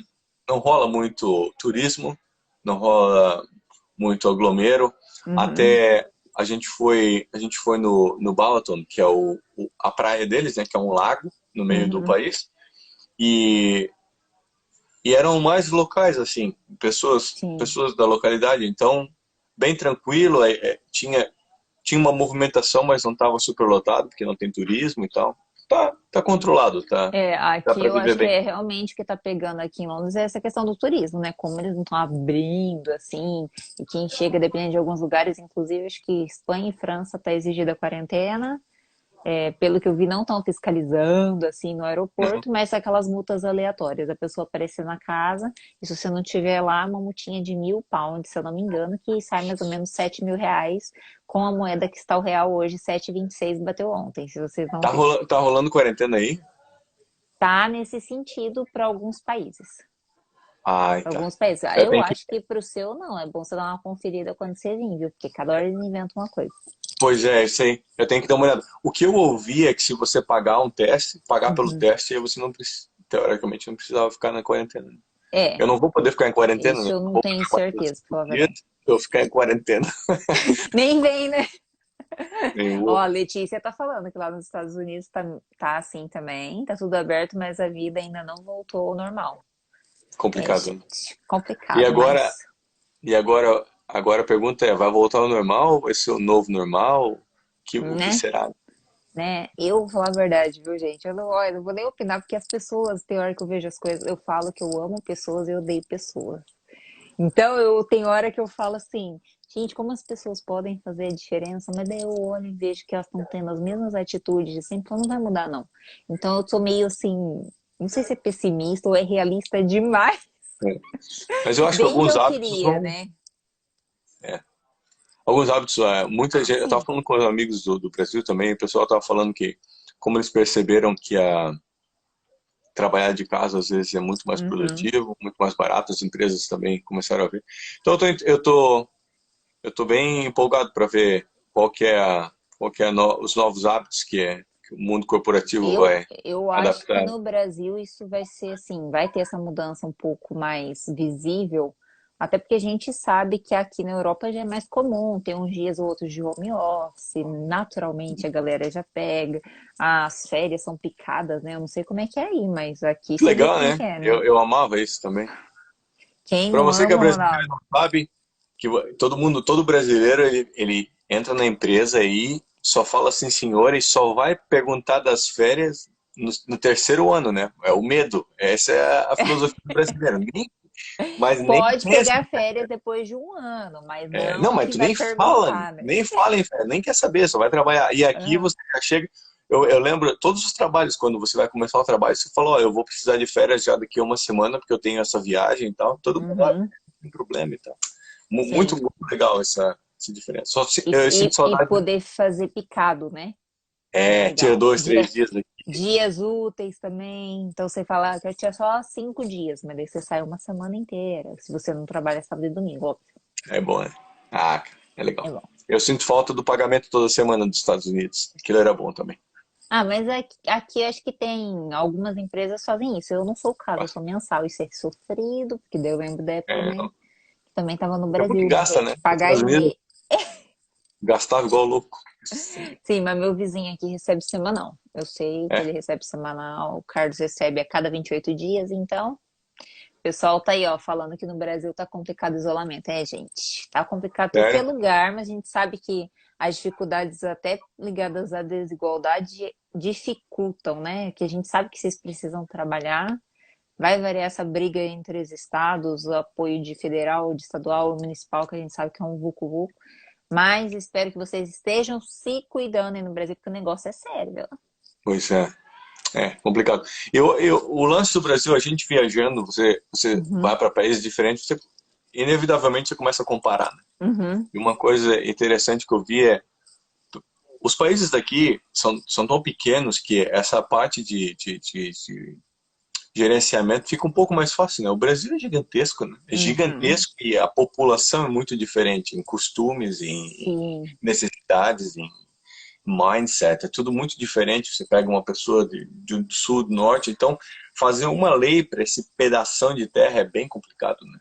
não rola muito turismo, não rola muito aglomero. uhum, Até a gente foi no Balaton, que é a praia deles, né? Que é um lago no meio do uhum. país. E, e eram mais locais, assim, pessoas, Sim. pessoas da localidade. Então, bem tranquilo. Tinha uma movimentação, mas não estava super lotado, porque não tem turismo e tal. Tá controlado, tá? Dá Aqui para eu viver acho que bem. é realmente o que está pegando aqui em Londres é essa questão do turismo, né? Como eles não estão abrindo assim, e quem chega, dependendo de alguns lugares, inclusive acho que Espanha e França está exigida a quarentena. Pelo que eu vi, não estão fiscalizando assim no Uhum. aeroporto, mas aquelas multas aleatórias. A pessoa aparecer na casa, e se você não tiver lá, uma multinha de 1.000 pounds, se eu não me engano, que sai mais ou menos 7.000 reais, com a moeda que está o real hoje, 7,26 bateu ontem, se vocês não viram. Tá rolando quarentena aí? Tá nesse sentido para alguns países. Ai, tá. Alguns países. Eu Eu tenho que. acho que para o seu não, é bom você dar uma conferida quando você vir, viu? Porque cada hora eles inventam uma coisa. Pois é, isso aí. Eu tenho que dar uma olhada. O que eu ouvi é que se você pagar um teste, pagar pelo Uhum. teste, aí você não precisa, teoricamente, não precisava ficar na quarentena. É, Eu não vou poder ficar em quarentena, né? isso eu Eu não vou tenho ficar mais certeza, pra falar a 5 dias, verdade. eu ficar em quarentena. Nem vem, né? Nem Ó, vou. a Letícia tá falando que lá nos Estados Unidos tá assim também, tá tudo aberto, mas a vida ainda não voltou ao normal. Complicado, né? Gente, E complicado, agora, mas, agora a pergunta é, vai voltar ao normal? Vai ser o novo normal? O que né? será? Eu vou falar a verdade, viu, gente? Eu não vou nem opinar, porque as pessoas, tem hora que eu vejo as coisas, eu falo que eu amo pessoas e eu odeio pessoas. Então, eu tenho hora que eu falo assim, gente, como as pessoas podem fazer a diferença, mas daí eu olho e vejo que elas estão tendo as mesmas atitudes de sempre, então não vai mudar, não. Então, eu sou meio assim, não sei se é pessimista ou é realista demais, É. Mas eu acho que bem que alguns eu hábitos queria, vão. né? É. Alguns hábitos, muita Ah, gente. Eu estava sim. falando com os amigos do Brasil também, o pessoal estava falando que, como eles perceberam que trabalhar de casa às vezes é muito mais Uhum. produtivo, muito mais barato, as empresas também começaram a ver. Então eu tô bem empolgado para ver os novos hábitos que o mundo corporativo Eu, vai eu acho que adaptar. no Brasil isso vai ser assim, vai ter essa mudança um pouco mais visível, até porque a gente sabe que aqui na Europa já é mais comum, tem uns dias ou outros de home office, naturalmente a galera já pega, as férias são picadas, né? Eu não sei como é que é aí, mas aqui Que você vê legal, como é né? que é, né? Eu amava isso também. Quem Para não você que é ama, brasileiro e Ronaldo? não sabe, todo brasileiro, ele entra na empresa aí, só fala assim, senhor, e só vai perguntar das férias no terceiro ano, né? É o medo. Essa é a filosofia brasileira. Mas nem Pode pensa. pegar férias depois de um ano, mas Não, não mas que tu vai nem fala, perguntar, né? nem fala em férias, nem quer saber, só vai trabalhar. E aqui Aham, você já chega. Eu lembro, todos os trabalhos, quando você vai começar o trabalho, você fala, ó, eu vou precisar de férias já daqui a uma semana, porque eu tenho essa viagem e tal. Todo mundo, não uhum, tem problema e tal. Muito, sim. muito legal essa diferença. E, Eu sinto e saudade. poder fazer picado, né? Isso é Tira legal. 2, 3 dias daqui. Dias úteis também. Então você fala que eu tinha só 5 dias, mas daí você sai uma semana inteira. Se você não trabalha sábado e domingo, óbvio. É bom, né? Cara, é legal. É bom. Eu sinto falta do pagamento toda semana dos Estados Unidos. Aquilo era bom também. Ah, mas aqui acho que tem algumas empresas fazem isso. Eu não sou o caso, eu sou mensal. Isso é sofrido, porque daí eu lembro da época, É, né? Que também tava no é porque Brasil, gasta, né? Nos pagar Estados Unidos e-mail. gastava igual louco. Sim, mas meu vizinho aqui recebe semanal. Eu sei que É, ele recebe semanal, o Carlos recebe a cada 28 dias, então o pessoal tá aí, ó, falando que no Brasil tá complicado o isolamento. É, gente, tá complicado tudo que é sério? lugar, mas a gente sabe que as dificuldades até ligadas à desigualdade dificultam, né? Que a gente sabe que vocês precisam trabalhar. Vai variar essa briga entre os estados, o apoio de federal, de estadual, municipal, que a gente sabe que é um vucu-vucu. Mas espero que vocês estejam se cuidando aí no Brasil, porque o negócio é sério, viu? Pois é. É, complicado. O lance do Brasil, a gente viajando, você Uhum, vai para países diferentes, você, inevitavelmente você começa a comparar, né? uhum, E uma coisa interessante que eu vi é, os países daqui são tão pequenos que essa parte de gerenciamento fica um pouco mais fácil, né? O Brasil é gigantesco, né? É uhum. gigantesco e a população é muito diferente em costumes, em Sim, necessidades, em mindset, é tudo muito diferente. Você pega uma pessoa do sul, do norte, então fazer uma lei para esse pedação de terra é bem complicado, né?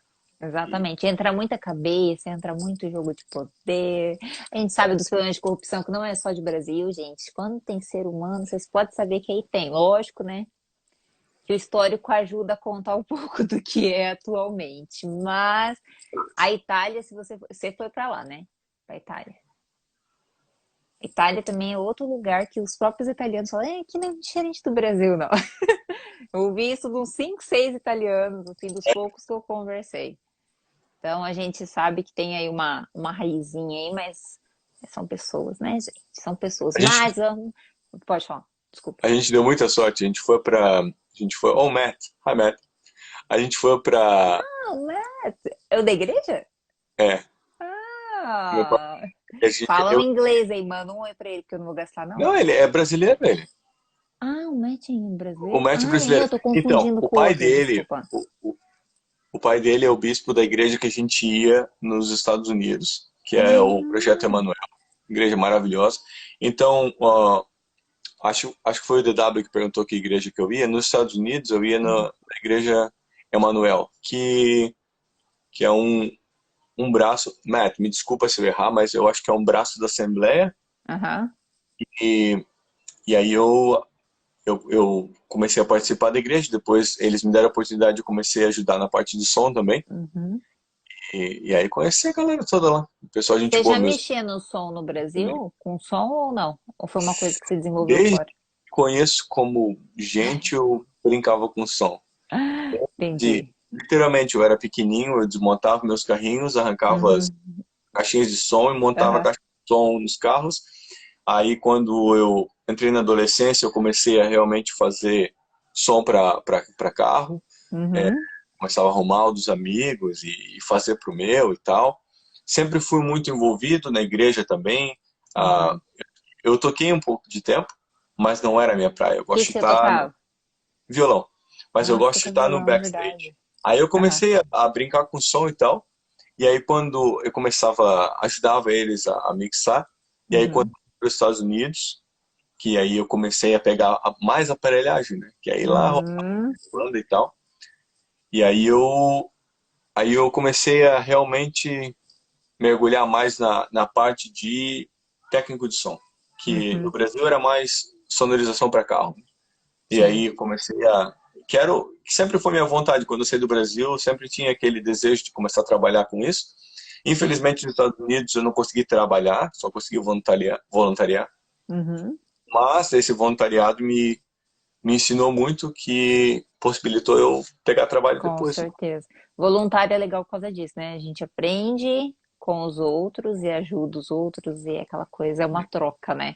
E, exatamente. Entra muita cabeça, entra muito jogo de poder. A gente sabe dos problemas de corrupção, que não é só de Brasil, gente. Quando tem ser humano, vocês podem saber que aí tem. Lógico, né? Que o histórico ajuda a contar um pouco do que é atualmente. Mas a Itália, se você foi para lá, né? Para Itália. Itália também é outro lugar que os próprios italianos falam, é, que não é diferente do Brasil, não. Eu ouvi isso de uns 5, 6 italianos, assim, dos poucos que eu conversei. Então a gente sabe que tem aí uma raizinha aí, mas são pessoas, né, gente? São pessoas. a gente, Mas, pode falar, desculpa. a gente deu muita sorte, a gente foi para, a gente foi, oh Matt, hi Matt, a gente foi para, Ah, Matt, é o da igreja? é, Ah, a gente, falam inglês aí, manda um oi pra ele, que eu não vou gastar, não. não, ele é brasileiro, ele. Ah, o Matt é O brasileiro? Matt é Ah, é, brasileiro. eu tô Então, confundindo o com o pai outro, dele, desculpa. o pai dele é o bispo da igreja que a gente ia nos Estados Unidos, que é o Projeto Ah, Emanuel. Igreja maravilhosa. Então, ó, acho que foi o DW que perguntou que igreja que eu ia. Nos Estados Unidos, eu ia uhum, na igreja Emanuel, que é um braço. Matt, me desculpa se eu errar, mas eu acho que é um braço da Assembleia. aham, E, e aí eu comecei a participar da igreja. Depois eles me deram a oportunidade, eu comecei a ajudar na parte de som também. uhum. E aí conheci a galera toda lá. O pessoal, gente Você boa já mesmo. mexia no som no Brasil? Com som ou não? Ou foi uma coisa que você desenvolveu Desde fora? que conheço como gente, eu brincava com som. Entendi. Literalmente, eu era pequenininho, eu desmontava meus carrinhos, arrancava as Uhum, caixinhas de som e montava a aham, caixa de som nos carros. Aí, quando eu entrei na adolescência, eu comecei a realmente fazer som para carro. uhum, Começava a arrumar o dos amigos e fazer pro meu e tal. Sempre fui muito envolvido na igreja também. Ah, uhum. eu toquei um pouco de tempo, mas não era a minha praia. Eu O que gosto que de você estar no tocava? violão, mas eu Ah, você gosto de toca estar no violão, é backstage. verdade. Aí eu Aham. comecei a brincar com som e tal. E aí quando eu começava, ajudava eles a mixar. E aí quando Uhum. eu fui para os Estados Unidos, que aí eu comecei a pegar mais aparelhagem, né? Que aí lá rolava Uhum. banda e tal. E aí eu comecei a realmente mergulhar mais na parte de técnico de som, que no Uhum. Brasil era mais sonorização para carro. E Sim. aí eu comecei a que sempre foi minha vontade quando eu saí do Brasil, eu sempre tinha aquele desejo de começar a trabalhar com isso. Infelizmente nos Estados Unidos eu não consegui trabalhar, só consegui voluntariar, Uhum. mas esse voluntariado me ensinou muito que possibilitou eu pegar trabalho Com depois. certeza. Voluntário é legal por causa disso, né? A gente aprende com os outros e ajuda os outros e aquela coisa é uma troca, né?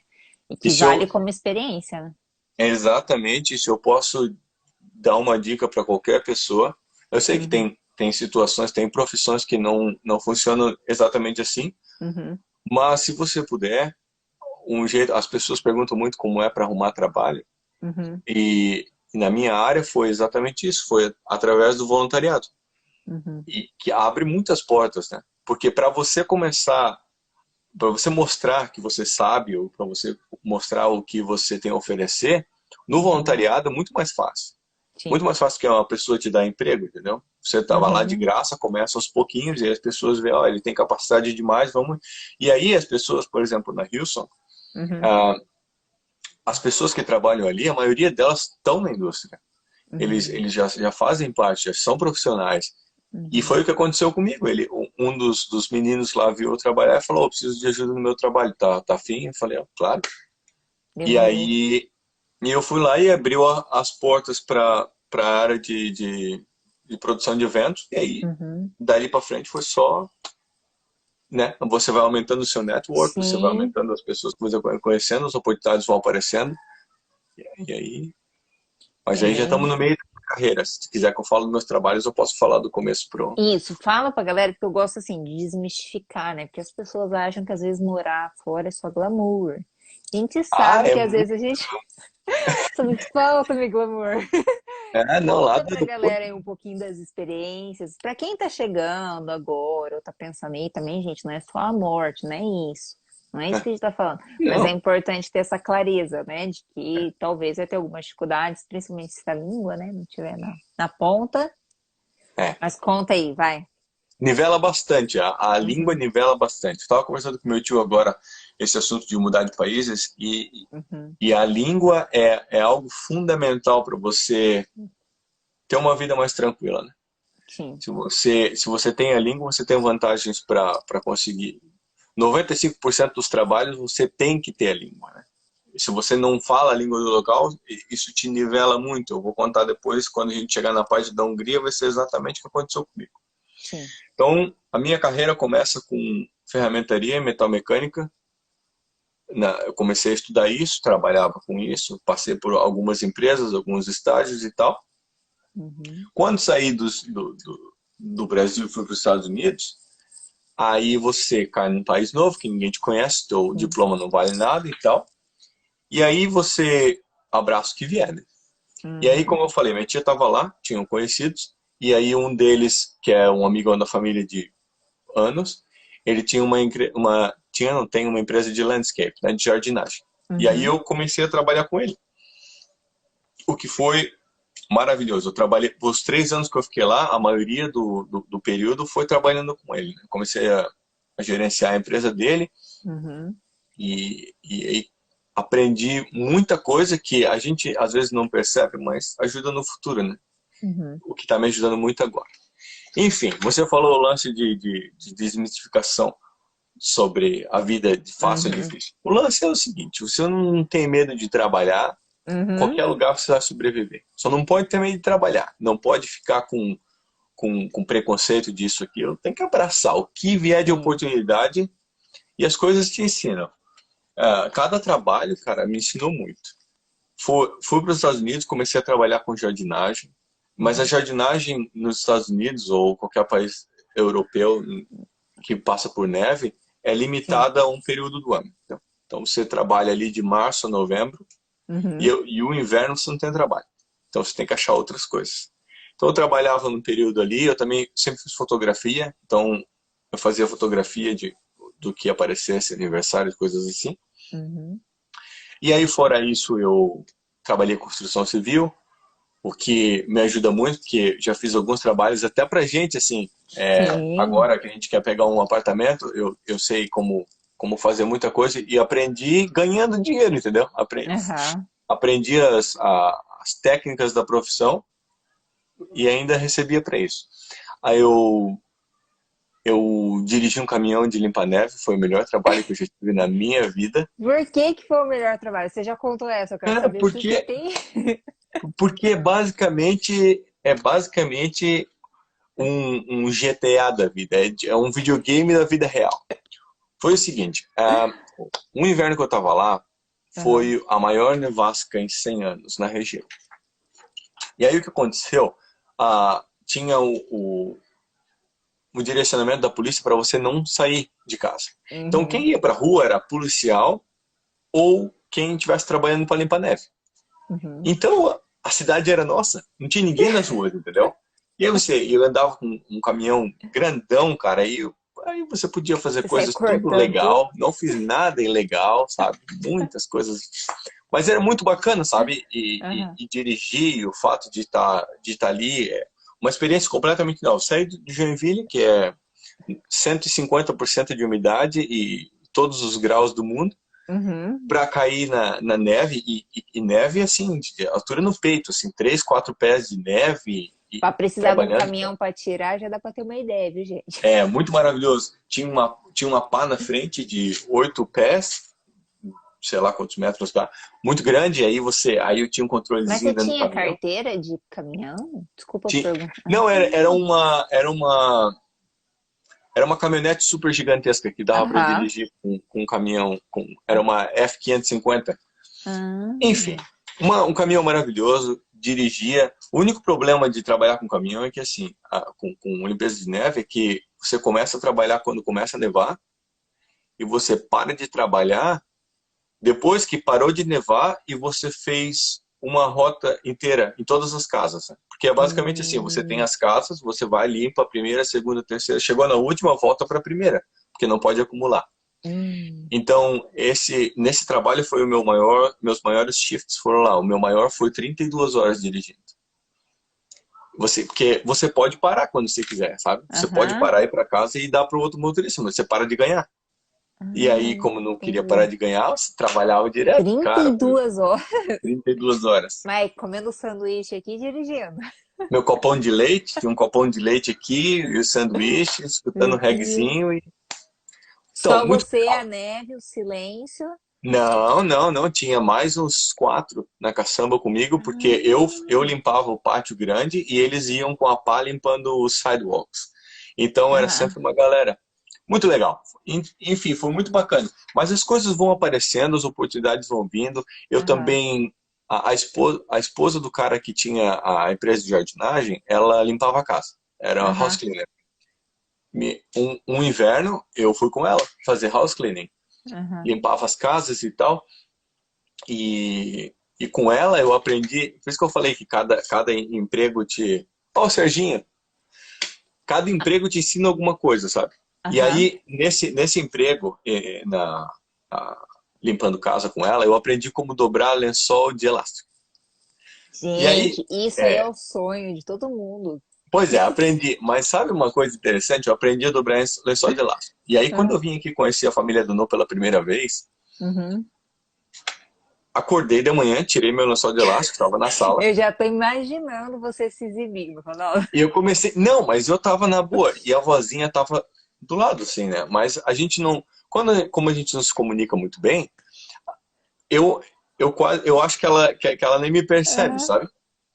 E E que se eu vale como experiência, né? exatamente, se eu posso dar uma dica para qualquer pessoa. Eu sei que Uhum. tem situações, tem profissões que não funcionam exatamente assim, Uhum. mas se você puder, um jeito, as pessoas perguntam muito como é para arrumar trabalho, Uhum. e na minha área foi exatamente isso, foi através do voluntariado, Uhum. e que abre muitas portas, né? Porque para você começar, para você mostrar que você sabe, ou para você mostrar o que você tem a oferecer, no Uhum. voluntariado é muito mais fácil. Muito Sim. mais fácil que uma pessoa te dar emprego, entendeu? Você tava lá de Uhum. graça, começa aos pouquinhos, e aí as pessoas veem, ó, ele tem capacidade demais, vamos. E aí as pessoas, por exemplo, na Hilson, Uhum. As pessoas que trabalham ali, a maioria delas estão na indústria. Uhum. Eles já fazem parte, já são profissionais. E Uhum. foi o que aconteceu comigo. Um dos meninos lá viu eu trabalhar e falou, oh, preciso de ajuda no meu trabalho, tá afim? Eu falei, oh, claro. E Demorou. aí eu fui lá e abriu as portas para a área de produção de eventos. E aí, Uhum. dali para frente, foi só, né? Você vai aumentando o seu network, você vai Sim. aumentando as pessoas que você vai conhecendo, as oportunidades vão aparecendo. E aí, mas aí já estamos É. no meio da carreira. Se quiser que eu fale dos meus trabalhos, eu posso falar do começo pro. Isso, fala pra galera, porque eu gosto assim de desmistificar, né? Porque as pessoas acham que às vezes morar fora é só glamour. A gente Ah, sabe é que às muito. vezes a gente sabe, falta-me glamour. É, não, lá Conta do pra galera aí um pouquinho das experiências. Pra quem tá chegando agora ou tá pensando aí também, gente, não é só a morte, não é isso. Não é isso que a gente tá falando. Mas é não. importante ter essa clareza, né? De que talvez vai ter algumas dificuldades, principalmente se a língua, né? Não tiver na ponta. É. Mas conta aí, vai. Nivela bastante, a língua Uhum, nivela bastante. Estava conversando com meu tio agora esse assunto de mudar de países uhum, e a língua é algo fundamental para você ter uma vida mais tranquila, né? sim. Se você tem a língua, você tem vantagens para conseguir. 95% dos trabalhos você tem que ter a língua, né? Se você não fala a língua do local, isso te nivela muito. Eu vou contar depois, quando a gente chegar na parte da Hungria, vai ser exatamente o que aconteceu comigo. Sim. Então, a minha carreira começa com ferramentaria e metalmecânica. Eu comecei a estudar isso, trabalhava com isso, passei por algumas empresas, alguns estágios e tal. Uhum, Quando saí do Brasil e fui para os Estados Unidos, aí você cai num país novo que ninguém te conhece, teu sim. diploma não vale nada e tal. E aí você abraça o que vier, né? E aí, Uhum, como eu falei, minha tia estava lá, tinham conhecidos, e aí um deles, que é um amigão da família de anos, ele tinha tinha, não tem uma empresa de landscape, né, de jardinagem. E aí uhum, eu comecei a trabalhar com ele, o que foi maravilhoso. Eu trabalhei, os 3 anos que eu fiquei lá, a maioria do período foi trabalhando com ele. Comecei a gerenciar a empresa dele uhum, e aí aprendi muita coisa que a gente às vezes não percebe, mas ajuda no futuro, né? uhum, O que está me ajudando muito agora. Enfim, você falou o lance de desmistificação sobre a vida de fácil ou uhum, difícil. O lance é o seguinte, você não tem medo de trabalhar, uhum. qualquer lugar você vai sobreviver. Só não pode ter medo de trabalhar, não pode ficar com preconceito disso, aquilo. Tem que abraçar o que vier de Sim. oportunidade e as coisas te ensinam. Cada trabalho, cara, me ensinou muito. Fui para os Estados Unidos, comecei a trabalhar com jardinagem, mas a Uhum, jardinagem nos Estados Unidos ou qualquer país europeu que passa por neve é sim. limitada a um período do ano. Então você trabalha ali de março a novembro Uhum, e o inverno você não tem trabalho. Então você tem que achar outras coisas. Então eu trabalhava num período ali, eu também sempre fiz fotografia, então eu fazia fotografia do que aparecesse, aniversários, coisas assim. uhum. E aí fora isso eu trabalhei em construção civil, o que me ajuda muito, porque já fiz alguns trabalhos até pra gente, assim, Sim. agora que a gente quer pegar um apartamento, eu sei como fazer muita coisa e aprendi ganhando dinheiro, entendeu? Aham. Aprendi as técnicas da profissão e ainda recebia para isso. Aí eu dirigi um caminhão de limpa-neve, foi o melhor trabalho que eu já tive na minha vida. Por que foi o melhor trabalho? Você já contou essa, eu quero Cara, saber se você porque, tem. porque é basicamente um GTA da vida, é um videogame da vida real. Foi o seguinte, um inverno que eu tava lá Aham. foi a maior nevasca em 100 anos na região. E aí o que aconteceu? Tinha o direcionamento da polícia para você não sair de casa. Então Uhum, quem ia para a rua era policial ou quem estivesse trabalhando para limpar neve. uhum. Então a cidade era nossa, não tinha ninguém nas ruas, entendeu? E aí eu andava com um caminhão grandão, cara, aí você podia fazer Você sai coisas tudo cortando tudo? legal, não fiz nada ilegal, sabe? Muitas coisas. Mas era muito bacana, sabe? Aham. E dirigir, e o fato de estar ali, uma experiência completamente nova. Saí de Joinville, que é 150% de umidade e todos os graus do mundo, Uhum. para cair na neve, e neve, assim, de altura no peito, assim, 3, 4 pés de neve, e Pra precisar de um trabalhando. caminhão para tirar, já dá para ter uma ideia, viu, gente? É muito maravilhoso. Tinha uma pá na frente de 8 pés, sei lá quantos metros dá, muito grande, aí eu tinha um Mas você controlezinho dentro do tinha caminhão. carteira de caminhão? Desculpa Tinha, perguntar. não, era uma caminhonete super gigantesca que dava para Aham. dirigir com um caminhão, era uma F-550. Enfim, Ah. um caminhão maravilhoso, dirigia. O único problema de trabalhar com caminhão é que, assim, com limpeza de neve, é que você começa a trabalhar quando começa a nevar, e você para de trabalhar depois que parou de nevar e você fez uma rota inteira em todas as casas. Né? Porque é basicamente assim, você tem Hum. as casas, você vai, limpa a primeira, a segunda, a terceira, chegou na última, volta para a primeira, porque não pode acumular. Hum. Então, nesse trabalho foi meus maiores shifts foram lá. O meu maior foi 32 horas dirigindo. Porque você pode parar quando você quiser, sabe? Você pode Aham. parar e ir para casa e dar para o outro motorista, mas você para de ganhar. E aí, como não queria parar Entendi. de ganhar, você trabalhava direto, trinta cara, e por duas horas. 32 horas. Mas comendo sanduíche aqui e dirigindo. Meu copão de leite, tinha um copão de leite aqui, e o sanduíche, escutando Meu um Deus. reggaezinho. Então, Só muito você, a legal. neve, o silêncio. Não, não, não, tinha mais uns 4 na caçamba comigo, porque eu Ah. limpava o pátio grande e eles iam com a pá limpando os sidewalks. Então era Aham. sempre uma galera. Muito legal. Enfim, foi muito bacana. Mas as coisas vão aparecendo, as oportunidades vão vindo. Eu Aham. também, a esposa do cara que tinha a empresa de jardinagem, ela limpava a casa. Era house Aham. cleaner. Um inverno, eu fui com ela fazer house cleaning. Aham. Limpava as casas e tal. E com ela eu aprendi, por isso que eu falei que cada emprego te. Ó, Serginho, cada emprego te ensina alguma coisa, sabe? E Aham. aí, nesse emprego, limpando casa com ela, eu aprendi como dobrar lençol de elástico. E aí, Gente, isso aí é é, o sonho de todo mundo. pois é, aprendi. Mas sabe uma coisa interessante? Eu aprendi a dobrar lençol de elástico. E aí, quando Ah. eu vim aqui conhecer a família do No pela primeira vez, Uhum. acordei de manhã, tirei meu lençol de elástico, estava na sala. Eu já tô imaginando você se exibindo, Ronaldo. E eu comecei. Não, mas eu tava na boa. E a vozinha tava do lado, assim, né? Mas a gente não. Como a gente não se comunica muito bem, eu, eu acho que ela nem me percebe, Aham. sabe?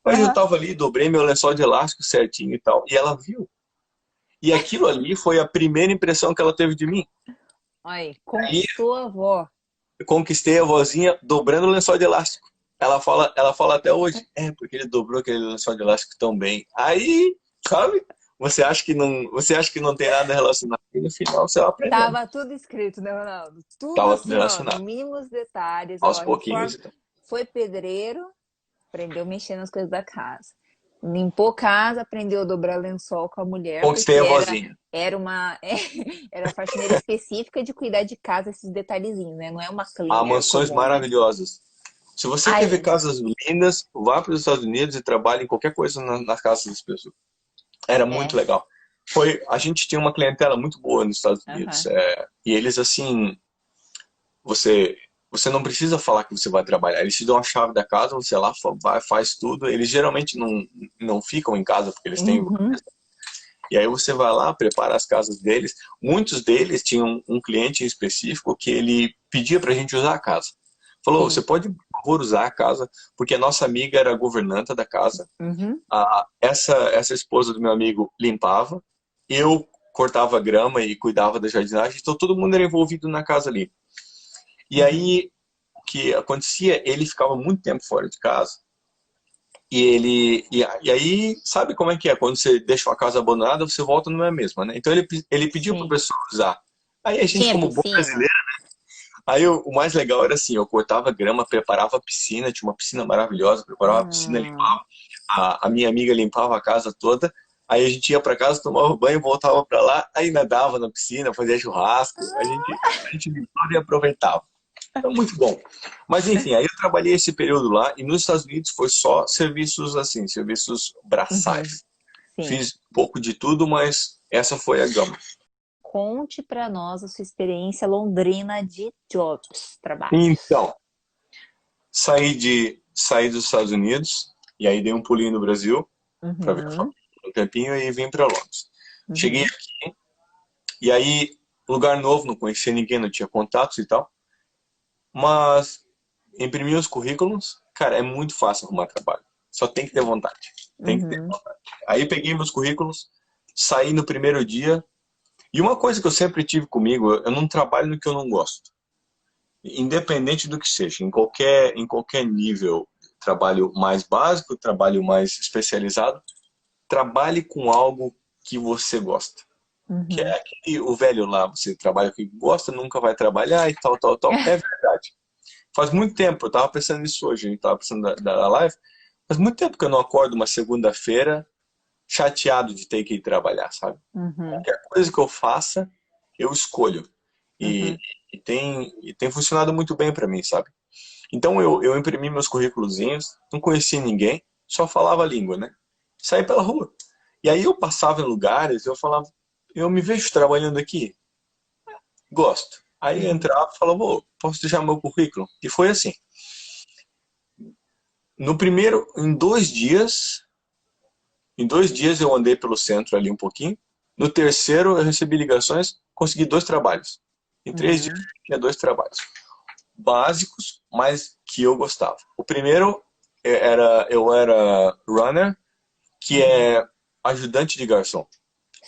Mas eu Aham. tava ali, dobrei meu lençol de elástico certinho e tal. E ela viu. E aquilo ali foi a primeira impressão que ela teve de mim. Aí, Aí conquistou a avó. eu conquistei a vozinha dobrando o lençol de elástico. Ela fala até hoje, porque ele dobrou aquele lençol de elástico tão bem. Aí, sabe? Você acha que não tem nada relacionado e no final você vai aprendendo. Tava tudo escrito, né, Ronaldo? Tudo Tava tudo assim, ó, no relacionado. mínimos detalhes, Aos ó, pouquinhos, então. foi pedreiro, aprendeu a mexer nas coisas da casa. Limpou casa, aprendeu a dobrar lençol com a mulher, Conquistei porque a era vozinha. era uma era uma faxineira específica de cuidar de casa, esses detalhezinhos, né? Não é uma Há cleaner mansões comum, né? maravilhosas. Se você quer ver Ai, casas lindas, vá para os Estados Unidos e trabalhe em qualquer coisa nas casas das pessoas. Era muito é. legal. A gente tinha uma clientela muito boa nos Estados Unidos. Aham. E eles, assim, você, você não precisa falar que você vai trabalhar. Eles te dão a chave da casa, você lá vai, faz tudo. Eles geralmente não ficam em casa porque eles têm. Uhum. E aí você vai lá, prepara as casas deles. Muitos deles tinham um cliente em específico que ele pedia para a gente usar a casa. Falou, você Sim. pode, por favor, usar a casa, porque a nossa amiga era a governanta da casa. Uhum. Essa esposa do meu amigo limpava, eu cortava grama e cuidava da jardinagem, então todo mundo era envolvido na casa ali. E Uhum. aí, o que acontecia, ele ficava muito tempo fora de casa, e aí, sabe como é que é? Quando você deixa uma casa abandonada, você volta não é a mesma, né? Então ele pediu para o Sim. pessoal usar. Aí a gente, Tinha como bom piscina? brasileiro, aí o mais legal era assim, eu cortava grama, preparava a piscina, tinha uma piscina maravilhosa, preparava a piscina, Ah. a minha amiga limpava a casa toda, aí a gente ia para casa, tomava banho, voltava para lá, aí nadava na piscina, fazia churrasco, a gente limpava e aproveitava. Então, muito bom. Mas enfim, aí eu trabalhei esse período lá e nos Estados Unidos foi só serviços assim, serviços Uhum. braçais. Sim. Fiz pouco de tudo, mas essa foi a gama. conte para nós a sua experiência londrina de jobs, trabalhos. Então, saí dos Estados Unidos, e aí dei um pulinho no Brasil, para ver a Uhum, família um tempinho, e vim para Londres. Cheguei uhum, aqui, e aí, lugar novo, não conhecia ninguém, não tinha contatos e tal, mas imprimi os currículos, cara, é muito fácil arrumar trabalho. Só tem que ter vontade. Tem que ter uhum, vontade. Aí peguei meus currículos, saí no primeiro dia. E uma coisa que eu sempre tive comigo, eu não trabalho no que eu não gosto. Independente do que seja, em qualquer nível, trabalho mais básico, trabalho mais especializado, trabalhe com algo que você gosta. Que uhum. é aquele, o velho lá, você trabalha com o que gosta, nunca vai trabalhar e tal, tal, tal. É verdade. Faz muito tempo, eu tava pensando nisso hoje, a gente tava pensando da live, faz muito tempo que eu não acordo uma segunda-feira chateado de ter que ir trabalhar, sabe? Uhum, Qualquer coisa que eu faça, eu escolho. E, uhum, e tem funcionado muito bem para mim, sabe? Então eu imprimi meus currículozinhos, não conhecia ninguém, só falava a língua, né? Saí pela rua. E aí eu passava em lugares, eu falava, eu me vejo trabalhando aqui, gosto. Aí eu uhum, entrava e falava, ô, posso deixar meu currículo? E foi assim. No primeiro, em 2 dias eu andei pelo centro ali um pouquinho. No terceiro eu recebi ligações, consegui 2 trabalhos. Em 3 dias uhum, eu tinha 2 trabalhos. Básicos, mas que eu gostava. O primeiro eu era runner, que uhum. é ajudante de garçom.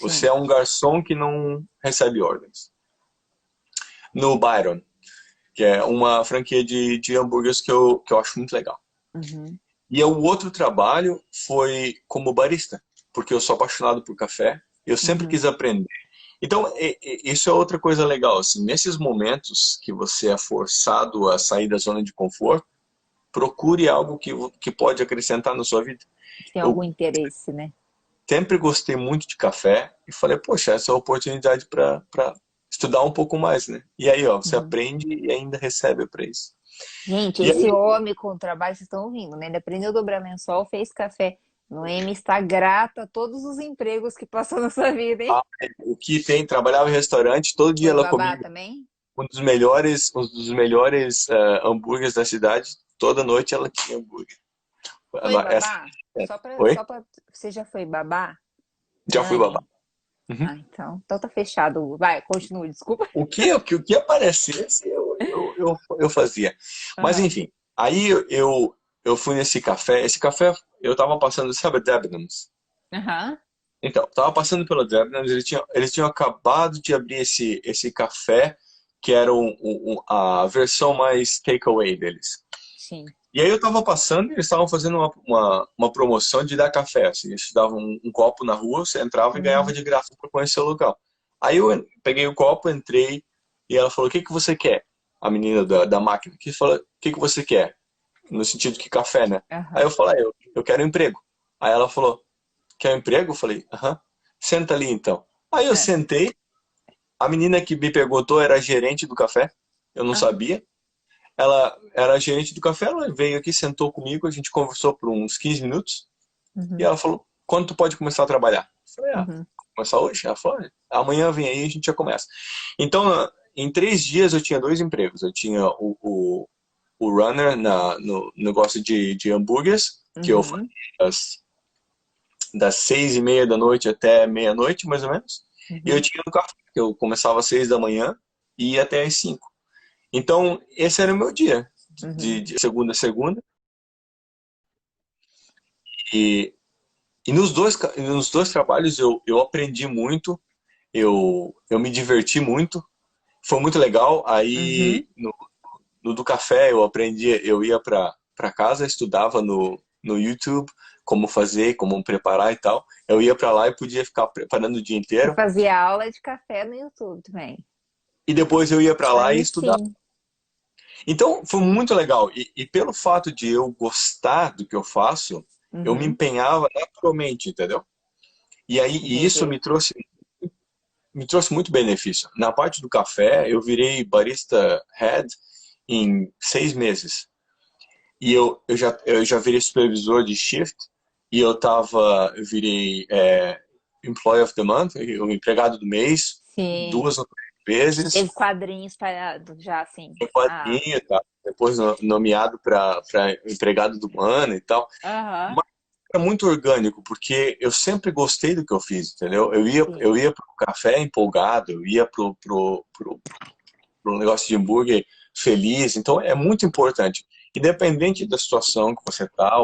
Você Sim. é um garçom que não recebe ordens. No Byron, que é uma franquia de hambúrgueres que eu acho muito legal. Uhum, E o outro trabalho foi como barista, porque eu sou apaixonado por café, eu sempre uhum. quis aprender. Então, isso é outra coisa legal, assim, nesses momentos que você é forçado a sair da zona de conforto, procure algo que pode acrescentar na sua vida. Que tem Eu algum interesse, né? sempre gostei muito de café e falei, poxa, essa é a oportunidade para estudar um pouco mais, né? E aí, ó, você Uhum. aprende e ainda recebe para isso. Gente, E esse aí, homem com o trabalho, vocês estão ouvindo, né? Ele aprendeu a dobrar lençol, fez café. Noemi está grata a todos os empregos que passou na sua vida, hein? o que tem, trabalhava em restaurante, todo dia Foi ela babá comia também? um dos melhores hambúrgueres da cidade. Toda noite ela tinha hambúrguer. Foi Essa, babá? oi? Você já foi babá? Já fui babá. Nani? Uhum. Ah, então tá fechado. Vai, continue, desculpa. O que aparecesse, eu fazia. Mas Aham. enfim, aí eu fui nesse café. Esse café eu tava passando, sabe, Debenhams? Aham. Então, tava passando pelo Debenhams, eles tinham acabado de abrir esse café, que era a versão mais takeaway deles. Sim. E aí eu tava passando e eles estavam fazendo uma promoção de dar café. Assim, eles te davam um copo na rua, você entrava e ganhava Uhum. de graça para conhecer o local. Aí eu peguei o copo, entrei e ela falou: "O que que você quer?" A menina da máquina que falou: "O que que você quer?" No sentido que café, né? Aí eu Aham. falei: "Eu quero um emprego." Aí ela falou: "Quer um emprego?" Eu falei: "Aham." "Senta ali então." Aí eu É. sentei. A menina que me perguntou era a gerente do café. Eu não Ah, sabia. Ela era a gerente do café, ela veio aqui, sentou comigo, a gente conversou por uns 15 minutos e uhum. ela falou: "Quando tu pode começar a trabalhar?" Eu falei: Uhum. começar hoje?" Ela falou: "Amanhã vem aí, a gente já começa." Então, em 3 dias eu tinha 2 empregos. Eu tinha o runner no negócio de hambúrgueres, que eu fazia Uhum. das 6:30 da noite até meia-noite, mais ou menos. E eu Uhum. tinha no café, que eu começava às 6 da manhã e ia até às 5. Então, esse era o meu dia, Uhum. de segunda a segunda. E, e nos dois trabalhos eu aprendi muito, eu me diverti muito, foi muito legal. Aí Uhum. no do café eu aprendi, eu ia para casa, estudava no YouTube como fazer, como preparar e tal. Eu ia para lá e podia ficar preparando o dia Você inteiro. fazia aula de café no YouTube também. E depois eu ia para lá e Aí estudar. sim. Então foi muito legal. E pelo fato de eu gostar do que eu faço, eu me Uhum. empenhava naturalmente, entendeu? E isso Entendi. me trouxe muito benefício. Na parte do café, eu virei barista head em 6 meses. E eu já virei supervisor de shift e eu virei Employee of the Month, o empregado do mês, Sim. 2 ou 3 vezes, Teve quadrinhos espalhados já, assim. tem Ah, quadrinho, tá? Depois nomeado para empregado do ano e tal. aham. Mas é muito orgânico, porque eu sempre gostei do que eu fiz, entendeu? Eu ia pro café empolgado, eu ia pro negócio de hambúrguer feliz, então é muito importante. Independente da situação que você tá,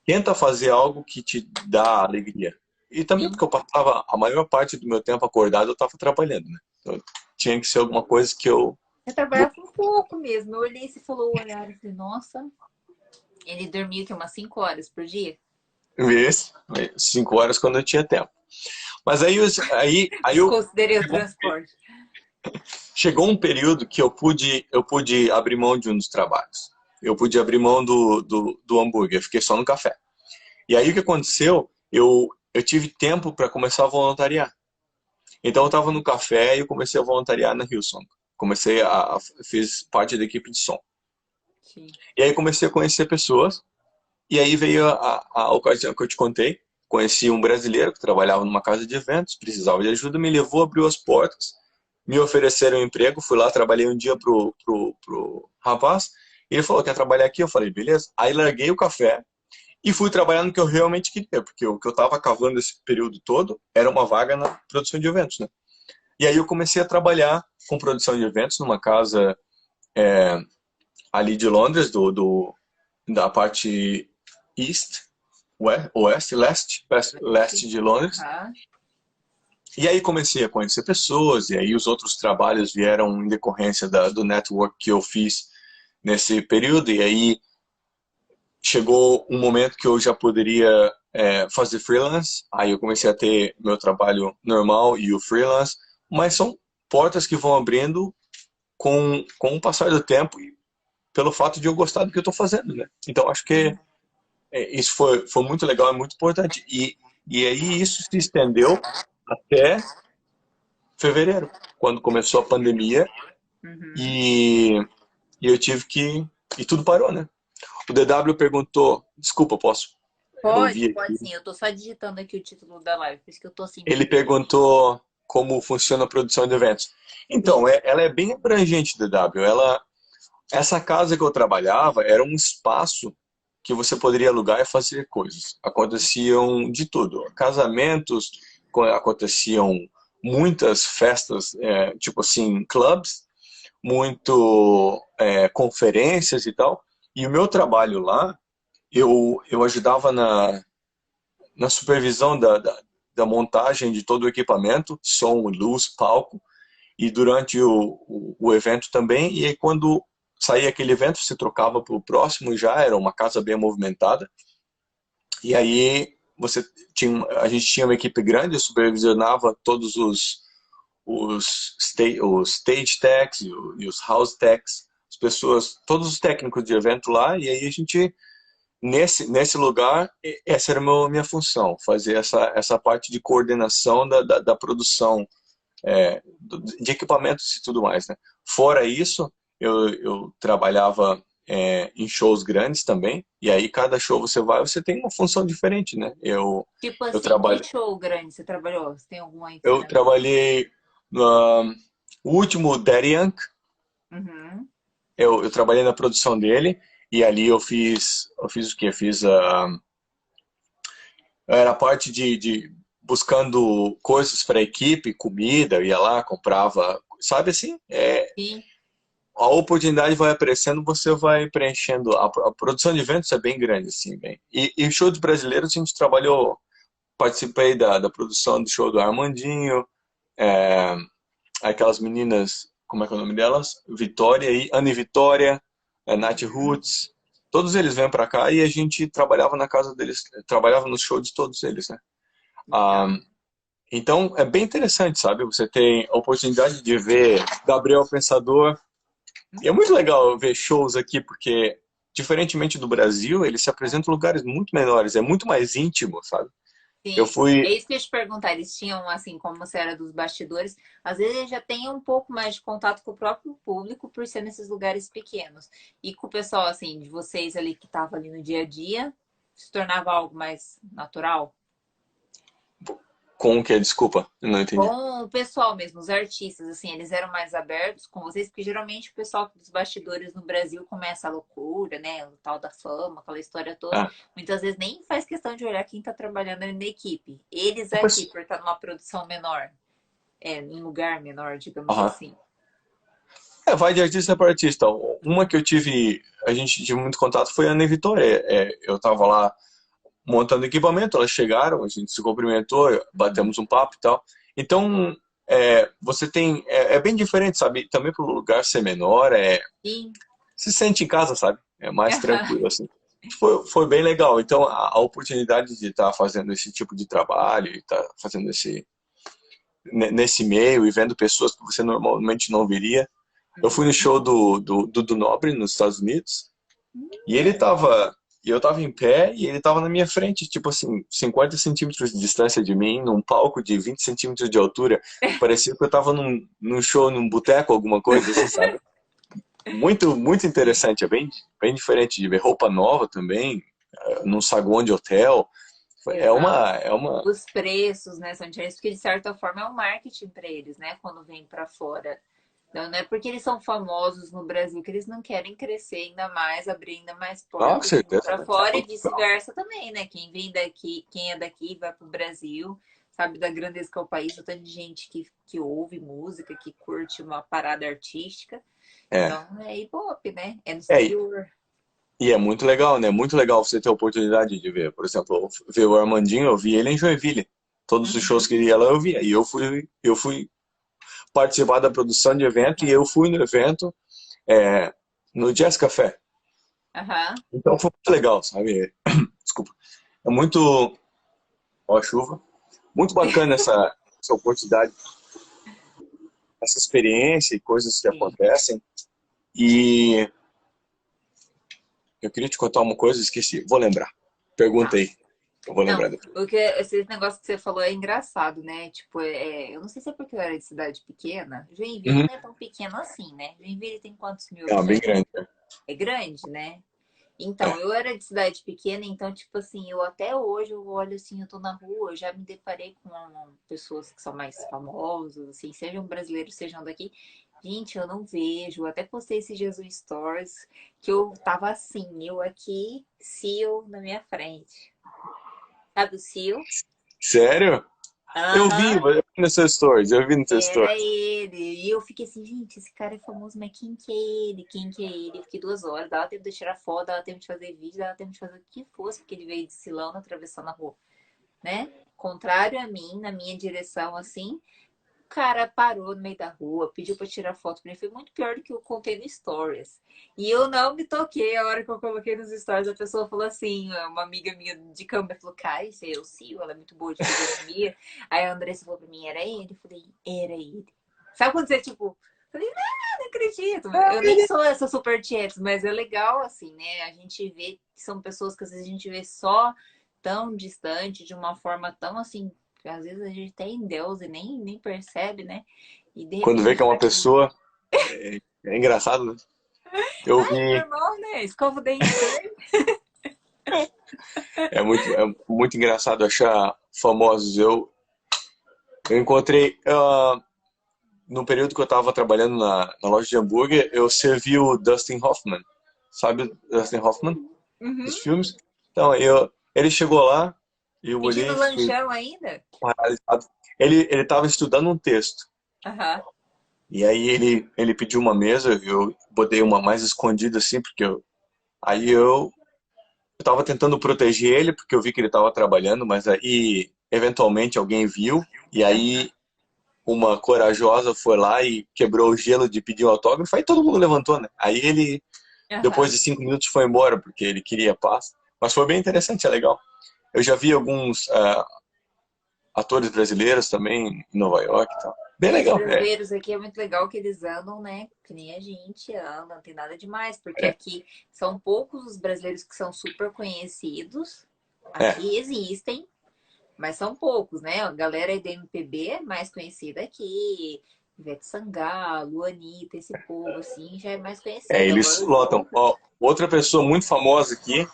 tenta fazer algo que te dá alegria. E também Sim. porque eu passava a maior parte do meu tempo acordado, eu estava trabalhando, né? Então, tinha que ser alguma coisa que eu Eu trabalhava um pouco mesmo. Eu olhei e você falou o horário. Eu falei, nossa, ele dormia que umas 5 horas por dia? visse 5 horas quando eu tinha tempo. Mas aí Desconsiderei o chegou, transporte. chegou um período que eu pude abrir mão de um dos trabalhos. Eu pude abrir mão do hambúrguer, eu fiquei só no café. E aí o que aconteceu? Eu tive tempo para começar a voluntariar. Então eu estava no café e eu comecei a voluntariar na Hillsong. Fiz parte da equipe de som. Sim. E aí comecei a conhecer pessoas. E aí veio a ocasião que eu te contei. Conheci um brasileiro que trabalhava numa casa de eventos, precisava de ajuda, me levou, abriu as portas, me ofereceram um emprego. Fui lá, trabalhei um dia pro rapaz. E ele falou: quer trabalhar aqui? Eu falei: beleza. Aí larguei o café e fui trabalhar no que eu realmente queria, porque o que eu estava cavando esse período todo era uma vaga na produção de eventos, né? E aí eu comecei a trabalhar com produção de eventos numa casa ali de Londres, da parte East, Oeste, Leste de Londres. Aham. E aí comecei a conhecer pessoas, e aí os outros trabalhos vieram em decorrência do network que eu fiz nesse período, e aí chegou um momento que eu já poderia fazer freelance, aí eu comecei a ter meu trabalho normal e o freelance, mas são portas que vão abrindo com o passar do tempo e pelo fato de eu gostar do que eu estou fazendo, né? Então acho que Sim. isso foi muito legal, é muito importante. E aí isso se estendeu até fevereiro, quando começou a pandemia Uhum. e, e eu tive que... E tudo parou, né? O DW perguntou... Desculpa, posso? Eu vi Pode, pode aqui. sim. Eu tô só digitando aqui o título da live, por isso que eu tô assim. Ele perguntou como funciona a produção de eventos. Então, Sim. ela é bem abrangente, DW. Essa casa que eu trabalhava era um espaço que você poderia alugar e fazer coisas. Aconteciam de tudo. Casamentos, aconteciam muitas festas, tipo assim, clubs, conferências e tal. E o meu trabalho lá, eu ajudava na supervisão da montagem de todo o equipamento, som, luz, palco, e durante o evento também. E aí, quando saía aquele evento, se trocava para o próximo e já era uma casa bem movimentada. E aí a gente tinha uma equipe grande, eu supervisionava todos os stage techs e os house techs, as pessoas, todos os técnicos de evento lá. E aí a gente nesse lugar, essa era a minha função, fazer essa parte de coordenação da produção de equipamentos e tudo mais, né? Fora isso, eu trabalhava em shows grandes também, e aí cada show você vai, você tem uma função diferente, né? Tipo Eu, assim, que trabalho, show grande você trabalhou? Você tem alguma aí que você eu lembra? trabalhei no o último Daddy Yankee, Uhum. eu trabalhei na produção dele, e ali eu fiz o quê? Era a parte de buscando coisas para a equipe, comida, ia lá, comprava, sabe assim? Sim. A oportunidade vai aparecendo, você vai preenchendo. A produção de eventos é bem grande, assim, bem. E show de brasileiros, a gente trabalhou, participei da produção do show do Armandinho, é, aquelas meninas, como é que é o nome delas? Vitória e Anne Vitória, Nath Uhum. Roots, todos eles vêm para cá e a gente trabalhava na casa deles, trabalhava no show de todos eles, né? Ah, Legal. então é bem interessante, sabe? Você tem a oportunidade de ver Gabriel Pensador. E é muito legal ver shows aqui, porque, diferentemente do Brasil, eles se apresentam em lugares muito menores, é muito mais íntimo, sabe? Eu Sim, é fui. isso que eu ia te perguntar. Eles tinham, assim, como você era dos bastidores, às vezes eles já têm um pouco mais de contato com o próprio público por ser nesses lugares pequenos. E com o pessoal, assim, de vocês ali que tava ali no dia a dia, se tornava algo mais natural? Com o que? Desculpa, eu não entendi. Com o pessoal mesmo, os artistas, assim, eles eram mais abertos com vocês, porque geralmente o pessoal dos bastidores no Brasil começa a loucura, né? O tal da fama, aquela história toda. Ah, Muitas vezes nem faz questão de olhar quem tá trabalhando ali na equipe. Eles aqui, depois. por estar numa produção menor, em lugar menor, digamos Aham. assim. Vai de artista para artista. Uma que a gente tive muito contato foi a Ana Vitória. Eu tava lá montando equipamento, elas chegaram, a gente se cumprimentou, batemos um papo e tal. Então, você tem, é bem diferente, sabe? Também pelo lugar ser menor, Sim. se sente em casa, sabe? É mais tranquilo, assim. Foi bem legal. Então, a oportunidade de estar fazendo esse tipo de trabalho, e estar fazendo nesse meio e vendo pessoas que você normalmente não veria. Eu fui no show do Nobre nos Estados Unidos e eu tava em pé e ele tava na minha frente, tipo assim, 50 centímetros de distância de mim, num palco de 20 centímetros de altura. Parecia que eu tava num show, num boteco, alguma coisa assim, sabe? Muito, muito interessante, bem diferente de ver roupa nova também, num saguão de hotel. Exato. É uma, Os preços, né, são diferentes, porque de certa forma é um marketing para eles, né, quando vem para fora. Então, não é porque eles são famosos no Brasil que eles não querem crescer ainda mais, abrir ainda mais com portas certeza, para né? fora e vice-versa também, né? Quem vem daqui, quem é daqui vai para o Brasil, sabe da grandeza que é o país, o tanto de gente que ouve música, que curte uma parada artística. É, Então, é hip hop, né? É no é, exterior. e é muito legal, né? Muito legal você ter a oportunidade de ver. Por exemplo, ver o Armandinho, eu vi ele em Joinville. Todos os shows Uhum. que ele ia lá, eu via. E eu fui participar da produção de evento e eu fui no evento, é, no Jazz Café. Aham. Então foi muito legal, sabe? Desculpa. É muito. Ó, a chuva. Muito bacana essa oportunidade, essa experiência e coisas que Sim. acontecem. E eu queria te contar uma coisa, esqueci. Vou lembrar. Pergunta Tá. aí. Eu vou Não, lembrar depois. o que esse negócio que você falou é engraçado, né? Tipo, eu não sei se é porque eu era de cidade pequena. Joinville Uhum. não é tão pequeno assim, né? Joinville tem quantos mil É bem habitantes? grande, né? É grande, né? Então, É. eu era de cidade pequena, então, tipo assim, eu até hoje eu olho assim, eu tô na rua, eu já me deparei com pessoas que são mais famosas, assim, sejam brasileiros, sejam daqui. Gente, eu não vejo. Eu até postei esses dias um stories que eu tava assim, eu aqui, Seal na minha frente. Sabe o Seal? Sério? Aham, Eu vi no seu stories, eu vi no seu era stories. ele. E eu fiquei assim, gente, esse cara é famoso, mas quem que é ele? Quem que é ele? Eu fiquei 2 horas, dava tempo de tirar foto, dava tempo de fazer vídeo, dava tempo de fazer o que fosse, porque ele veio de Silão atravessando a rua, né? Contrário a mim, na minha direção, assim, o cara parou no meio da rua, pediu pra tirar foto pra mim. Foi muito pior do que eu contei no Stories. E eu não me toquei. A hora que eu coloquei nos Stories, a pessoa falou assim: uma amiga minha de câmera falou, cara, isso é o Sil, ela é muito boa de fisionomia. Aí a Andressa falou pra mim: era ele? Eu falei: era ele. Sabe quando você, tipo, falei: não acredito. Eu nem sou essa super tietes, mas é legal, assim, né? A gente vê que são pessoas que às vezes a gente vê só tão distante, de uma forma tão assim que às vezes a gente tem Deus e nem percebe, né? E de Quando repente a vê que é gente tá uma aqui. pessoa, é engraçado, né? Eu Ah, é vi, normal, né? Escova o dente também. é muito engraçado achar famosos. Eu encontrei, no período que eu estava trabalhando na loja de hambúrguer, eu servi o Dustin Hoffman. Sabe o Dustin Hoffman? Dos Uhum. filmes? Então, ele chegou lá, eu olhei Pedindo e fiquei lanchão ainda? paralisado. Ele estava estudando um texto. Aham. E aí ele pediu uma mesa, eu botei uma mais escondida assim, aí eu tava tentando proteger ele, porque eu vi que ele tava trabalhando, mas aí eventualmente alguém viu, e aí uma corajosa foi lá e quebrou o gelo de pedir o autógrafo, aí todo mundo levantou, né? Aí ele, depois Aham. de 5 minutos, foi embora, porque ele queria paz. Mas foi bem interessante, é legal. Eu já vi alguns atores brasileiros também em Nova York e tal. Bem Os legal, brasileiros aqui é muito legal que eles andam, né? Que nem a gente anda, não tem nada demais, porque é, aqui são poucos os brasileiros que são super conhecidos. é. Aqui existem, mas são poucos, né? A galera aí da MPB é mais conhecida aqui. Ivete Sangalo, Anitta, esse povo assim já é mais conhecido. Eles Agora os lotam. outros. Ó, outra pessoa muito famosa aqui,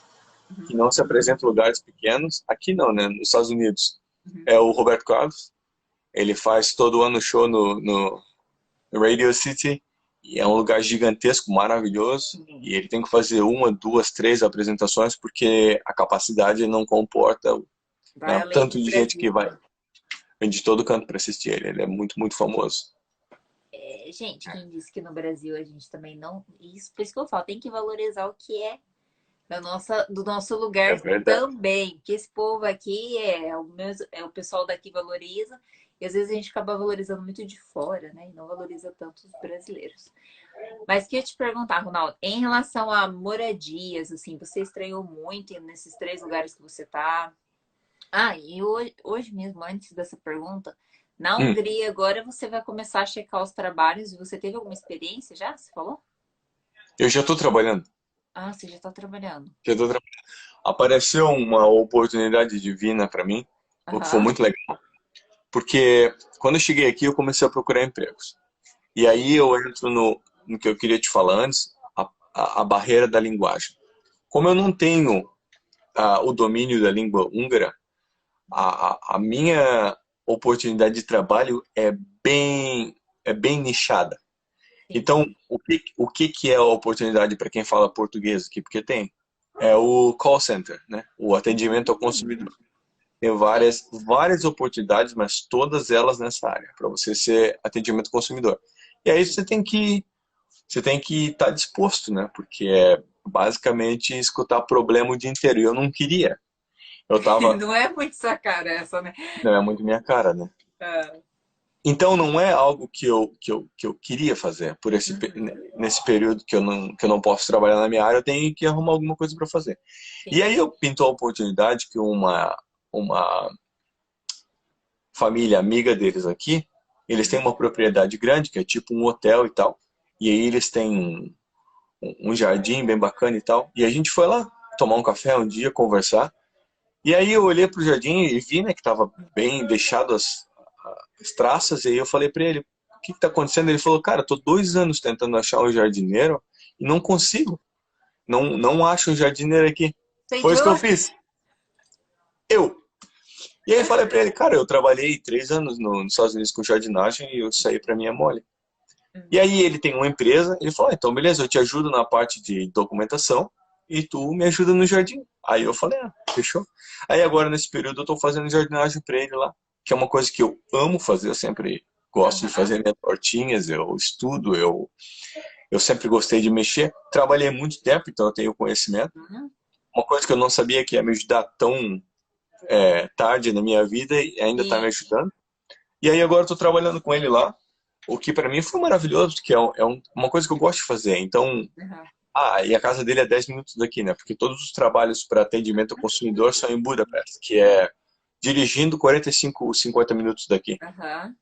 que Uhum. não se apresenta em lugares pequenos, aqui não, né? Nos Estados Unidos. Uhum. é o Roberto Carlos. Ele faz todo ano show no Radio City. E é um lugar gigantesco, maravilhoso. Sim. E ele tem que fazer uma, duas, três apresentações porque a capacidade não comporta, né, Vai o além tanto do de gente Brasil, que vai né? vem de todo canto para assistir ele. Ele é muito, muito famoso. É, gente, quem disse que no Brasil a gente também não. Isso, por isso que eu falo, tem que valorizar o que é do nosso É lugar verdade. também. Que esse povo aqui é o pessoal daqui valoriza, e às vezes a gente acaba valorizando muito de fora, né? E não valoriza tanto os brasileiros. Mas que eu te perguntar, Ronaldo, em relação a moradias, assim, você estranhou muito nesses 3 lugares que você tá? Ah, e hoje mesmo, antes dessa pergunta, na Hum, Hungria agora você vai começar a checar os trabalhos. Você teve alguma experiência já? Você falou? eu já estou trabalhando. Ah, você já está trabalhando. Já tô tra... Apareceu uma oportunidade divina para mim, o que foi Aham. muito legal. Porque quando eu cheguei aqui, eu comecei a procurar empregos. E aí eu entro no que eu queria te falar antes, a barreira da linguagem. Como eu não tenho o domínio da língua húngara, a minha oportunidade de trabalho é bem nichada. Sim. Então, o que é a oportunidade para quem fala português aqui? Porque tem. É o call center, né? O atendimento ao consumidor. Tem Sim. várias oportunidades, mas todas elas nessa área, para você ser atendimento ao consumidor. E aí você tem que estar disposto, né? Porque é basicamente escutar problema o dia inteiro. E eu não queria. Eu tava, Não é muito sua cara essa, né? não é muito minha cara, né? Ah, Então não é algo que eu queria fazer por uhum. nesse período que eu não posso trabalhar na minha área, eu tenho que arrumar alguma coisa para fazer. E Sim. aí eu pintou a oportunidade que uma família amiga deles aqui, eles têm uma propriedade grande, que é tipo um hotel e tal, e aí eles têm um jardim bem bacana e tal, e a gente foi lá tomar um café um dia, conversar, e aí eu olhei pro jardim e vi, né, que tava bem deixado as traças, e aí eu falei para ele, o que está acontecendo? Ele falou, cara, tô 2 anos tentando achar um jardineiro e não consigo. Não acho um jardineiro aqui. Tem Foi de isso que eu onde? fiz. Eu. E aí eu falei para ele, cara, eu trabalhei 3 anos nos Estados Unidos com jardinagem e isso aí para mim é mole. E Hum. aí ele tem uma empresa, ele falou, então beleza, eu te ajudo na parte de documentação e tu me ajuda no jardim. Aí eu falei, fechou. Aí agora nesse período eu tô fazendo jardinagem para ele lá, que é uma coisa que eu amo fazer, eu sempre gosto de Aham. fazer minhas hortinhas, eu estudo, eu sempre gostei de mexer. Trabalhei muito tempo, então eu tenho conhecimento. Uhum. Uma coisa que eu não sabia que ia me ajudar tão tarde na minha vida e ainda está me Sim. ajudando. E aí agora eu tô trabalhando com ele lá, o que para mim foi maravilhoso, porque uma coisa que eu gosto de fazer. Então, Aham. e a casa dele é 10 minutos daqui, né? Porque todos os trabalhos para atendimento ao consumidor são em Budapeste, que é dirigindo 45, 50 minutos daqui. Aham.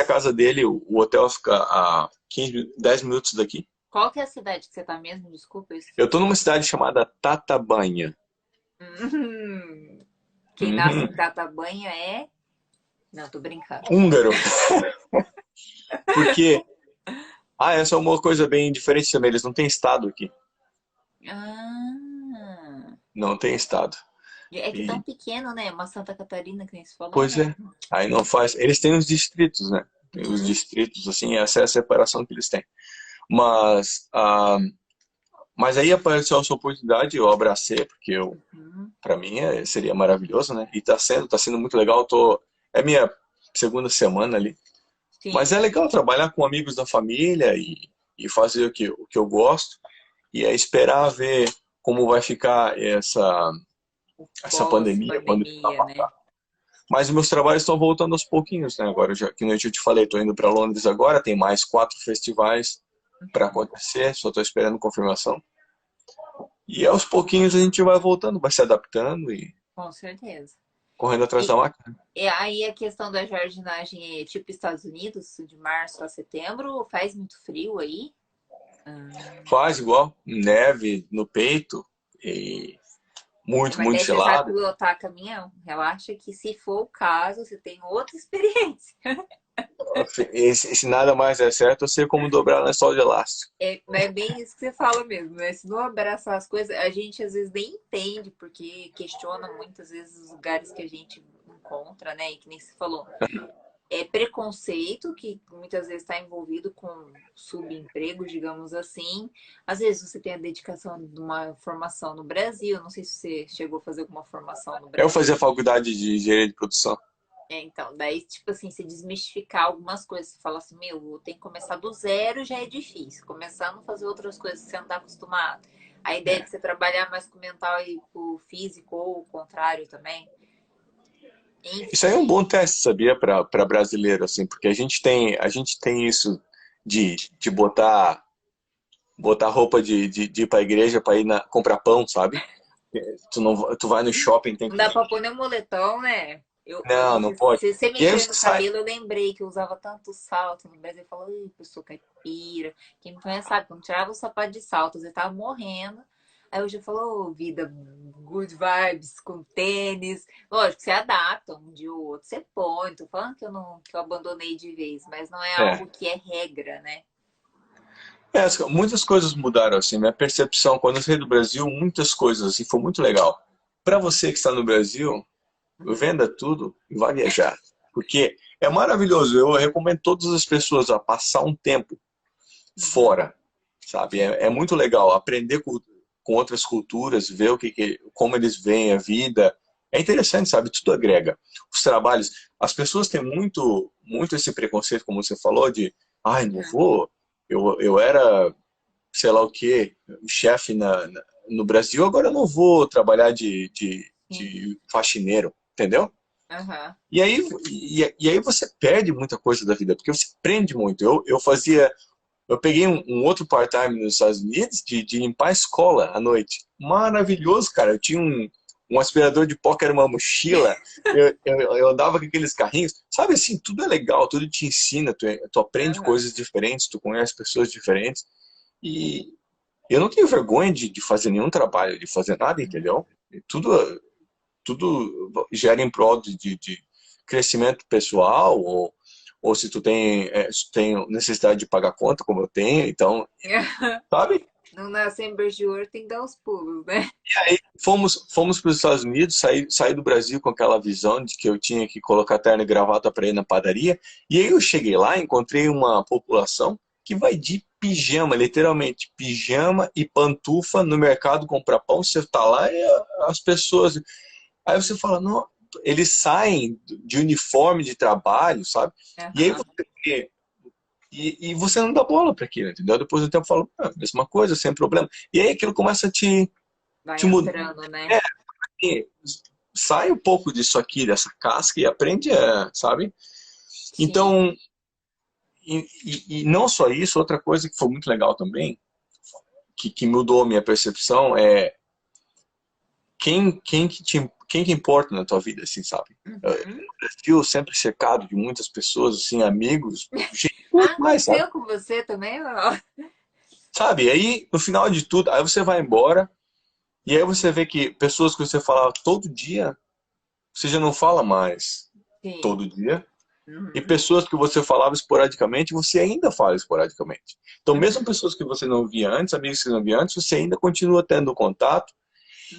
A casa dele, o hotel fica a 15, 10 minutos daqui. Qual que é a cidade que você tá mesmo? Desculpa, eu Eu tô esqueci. numa cidade chamada Tatabanha. Hum. Quem nasce Uhum. em Catabanha é. Não, tô brincando. Húngaro. Porque, essa é uma coisa bem diferente também, eles não têm estado aqui. Ah. Não tem estado. É que tão E, pequeno, né? Uma Santa Catarina, que nem se falou, pois né? é, aí não faz. Eles têm os distritos, né? Tem os Uhum. distritos, assim, essa é a separação que eles têm. Mas, mas aí apareceu essa oportunidade, eu abracei, porque Uhum. para mim seria maravilhoso, né? E tá sendo muito legal. É minha segunda semana ali. Mas Sim. é legal trabalhar com amigos da família e fazer o que eu gosto. E é esperar ver como vai ficar essa pandemia, quando ficar. Pós-pandemia, né? Mas meus trabalhos estão voltando aos pouquinhos, né? Agora, que nem eu te falei, estou indo para Londres agora, tem mais 4 festivais para Uhum. acontecer, só estou esperando confirmação. E aos pouquinhos a gente vai voltando, vai se adaptando e Com certeza. correndo atrás da E, máquina. e aí a questão da jardinagem é tipo Estados Unidos, de março a setembro, faz muito frio aí? Ah. Faz igual, neve no peito e muito, Mas muito daí você sabe gelado. pilotar caminhão. Relaxa que se for o caso, você tem outra experiência. Se nada mais é certo, eu sei como dobrar lençol de elástico. É bem isso que você fala mesmo, né? Se não abraçar as coisas, a gente às vezes nem entende, porque questiona muitas vezes os lugares que a gente encontra, né? E que nem se falou, é preconceito que muitas vezes está envolvido com subemprego, digamos assim. Às vezes você tem a dedicação de uma formação no Brasil. Não sei se você chegou a fazer alguma formação no Eu Brasil. fazia faculdade de engenharia de produção. É, então, daí, tipo assim, você desmistificar algumas coisas. Você fala assim, meu, tem que começar do zero, já é difícil. Começando a fazer outras coisas que você não está acostumado. A ideia de você trabalhar mais com o mental e com o físico, ou o contrário também. Isso aí é um Enfim. bom teste, sabia, para brasileiro, assim, porque a gente tem isso de botar roupa de ir pra igreja para ir comprar pão, sabe? Tu não, tu vai no shopping, tem Não que. dá pra pôr nem moletom, né? Não, não pode. Você E aí mexeu você no sai. cabelo, eu lembrei que eu usava tanto salto no Brasil. Falou, ih, eu sou caipira. Quem me conhece sabe, quando tirava o sapato de saltos, eu tava morrendo. Aí hoje eu falo, oh, vida, good vibes, com tênis. Lógico, você adapta um dia ou outro, você põe. Tô falando que eu não, que eu abandonei de vez, mas não é É. algo que é regra, né? Muitas coisas mudaram, assim, minha percepção, quando eu saí do Brasil, muitas coisas, assim, foi muito legal. Para você que está no Brasil, Uhum. venda tudo e vá viajar. Porque é maravilhoso, eu recomendo todas as pessoas a passar um tempo Uhum. fora, sabe? É muito legal aprender com outras culturas, ver como eles veem a vida. É interessante, sabe? Tudo agrega. Os trabalhos, as pessoas têm muito esse preconceito, como você falou, de, ai, não Uhum. vou, eu era, sei lá o quê, chefe no Brasil, agora eu não vou trabalhar Sim. de faxineiro, entendeu? Aham. E aí você perde muita coisa da vida, porque você aprende muito. Eu peguei um outro part-time nos Estados Unidos de limpar a escola à noite. Maravilhoso, cara. Eu tinha um aspirador de pó que era uma mochila. Eu andava com aqueles carrinhos. Sabe assim, tudo é legal, tudo te ensina. Tu aprende Aham. coisas diferentes, tu conhece pessoas diferentes. E eu não tenho vergonha de fazer nenhum trabalho, de fazer nada, Uhum. entendeu? E tudo gera em prol de crescimento pessoal ou se tu tem necessidade de pagar conta, como eu tenho, então, sabe? Não nasce em berço de ouro, tem que dar os pulos, né? Aí fomos para os Estados Unidos, saí do Brasil com aquela visão de que eu tinha que colocar terno e gravata para ir na padaria, e aí eu cheguei lá, encontrei uma população que vai de pijama, literalmente, pijama e pantufa no mercado comprar pão, você tá lá e as pessoas. Aí você fala, não, eles saem de uniforme de trabalho, sabe? E aí Aham. e você não dá bola para aquilo, entendeu? Depois do tempo fala, ah, mesma coisa, sem problema. E aí aquilo começa a Vai te mudar. entrando, né? Sai um pouco disso aqui, dessa casca e aprende, sabe? Sim. Então, e não só isso, outra coisa que foi muito legal também, que mudou a minha percepção é quem que importa na tua vida, assim, sabe? Uhum. Brasil sempre cercado de muitas pessoas, assim, amigos, gente muito Ah, mais, sabe? aconteceu com você também, Lau? Sabe? E aí, no final de tudo, aí você vai embora, e aí você vê que pessoas que você falava todo dia, você já não fala mais Sim. todo dia, e Uhum. pessoas que você falava esporadicamente, você ainda fala esporadicamente. Então, mesmo Uhum. pessoas que você não via antes, amigos que você não via antes, você ainda continua tendo contato,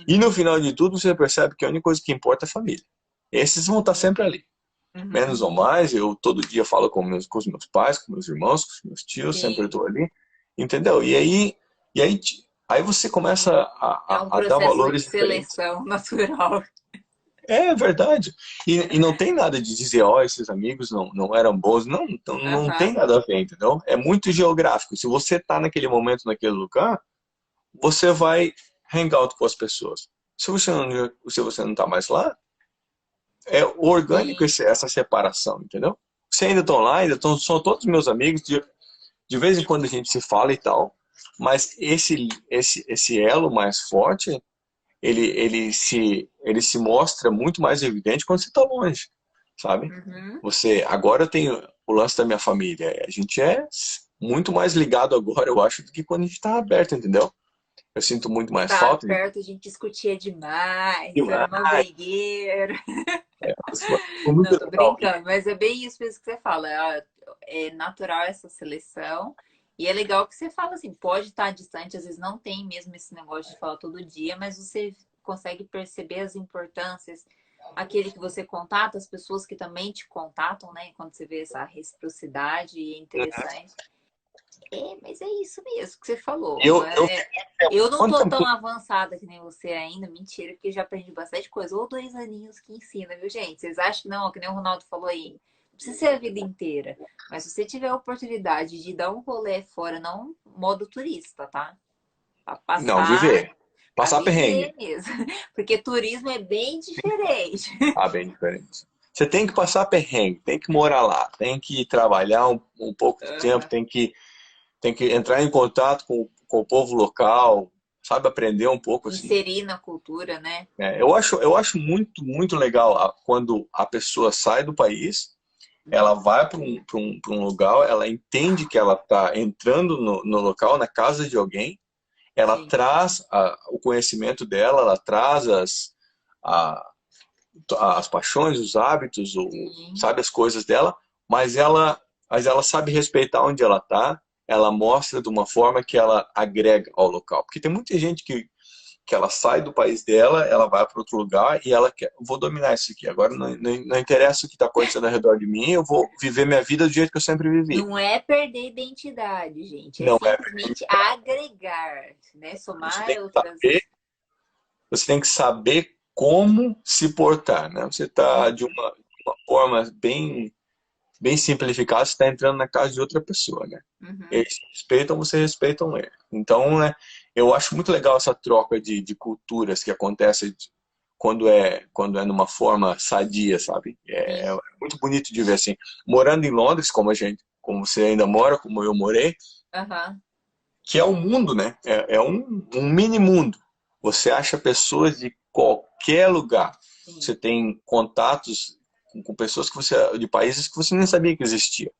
e no Uhum. final de tudo, você percebe que a única coisa que importa é a família. Esses vão estar sempre ali. Uhum. Menos ou mais, eu todo dia falo com os meus pais, com meus irmãos, com os meus tios, sempre Sim. estou ali, entendeu? Aí você começa É um a dar processo de valores diferentes. seleção natural. É verdade. E não tem nada de dizer, ó, esses amigos não eram bons. Não, não tem Aham. nada a ver, entendeu? É muito geográfico. Se você está naquele momento, naquele lugar, você vai hang out com as pessoas. Se você não está mais lá, é orgânico Sim. essa separação, entendeu? Você ainda estão lá, são todos meus amigos, de vez em quando a gente se fala e tal, mas esse elo mais forte, ele se mostra muito mais evidente quando você está longe, sabe? Uhum. Agora tem o lance da minha família, a gente é muito mais ligado agora, eu acho, do que quando a gente está aberto, entendeu? Eu sinto muito mais Tá falta perto, a gente discutia demais, era uma demais. brigueira. Foi muito Não, tô legal. brincando, mas é bem isso mesmo que você fala. É natural essa seleção. E é legal que você fala assim, pode estar distante, às vezes não tem mesmo esse negócio de falar todo dia, mas você consegue perceber as importâncias. aquele que você contata, as pessoas que também te contatam, né? Quando você vê essa reciprocidade, é interessante. É, mas é isso mesmo que você falou. Não Eu é... Eu não quanto tô tempo tão avançada que nem você ainda, mentira, porque já aprendi bastante coisa. Ou 2 aninhos que ensina, viu, gente? Vocês acham que não, que nem o Ronaldo falou aí, não precisa ser a vida inteira. Mas se você tiver a oportunidade de dar um rolê fora, não modo turista, tá? Pra não, passar, viver. pra Passar perrengue. viver mesmo. Porque turismo é bem diferente. Ah, bem diferente. Você tem que passar perrengue, tem que morar lá, tem que trabalhar um pouco de tempo, Aham. tem que entrar em contato com o povo local, sabe, aprender um pouco assim. Inserir na cultura, né? Eu acho muito legal quando a pessoa sai do país, ela vai para um lugar, ela entende que ela está entrando no local, na casa de alguém, ela Sim, traz o conhecimento dela, ela traz a- as paixões, os hábitos, sim. sabe, as coisas dela, mas ela sabe respeitar onde ela está, ela mostra de uma forma que ela agrega ao local. Porque tem muita gente que ela sai do país dela, ela vai para outro lugar e ela quer, vou dominar isso aqui. Agora não interessa o que está acontecendo ao redor de mim, eu vou viver minha vida do jeito que eu sempre vivi. Não é perder identidade, gente. É Não é. simplesmente agregar, né? Você Somar tem que outras. saber, você tem que saber como se portar, né? Você está de uma forma bem simplificada, você está entrando na casa de outra pessoa, né? Uhum. Eles te respeitam, você respeita ele. Então, né, eu acho muito legal essa troca de culturas que acontece quando é numa forma sadia, sabe? Sim. É muito bonito de ver assim. Morando em Londres, como você ainda mora, como eu morei, Aham. que é um mundo, né? É um mini mundo. Você acha pessoas de qualquer lugar. Sim. Você tem contatos com pessoas de países que você nem sabia que existia.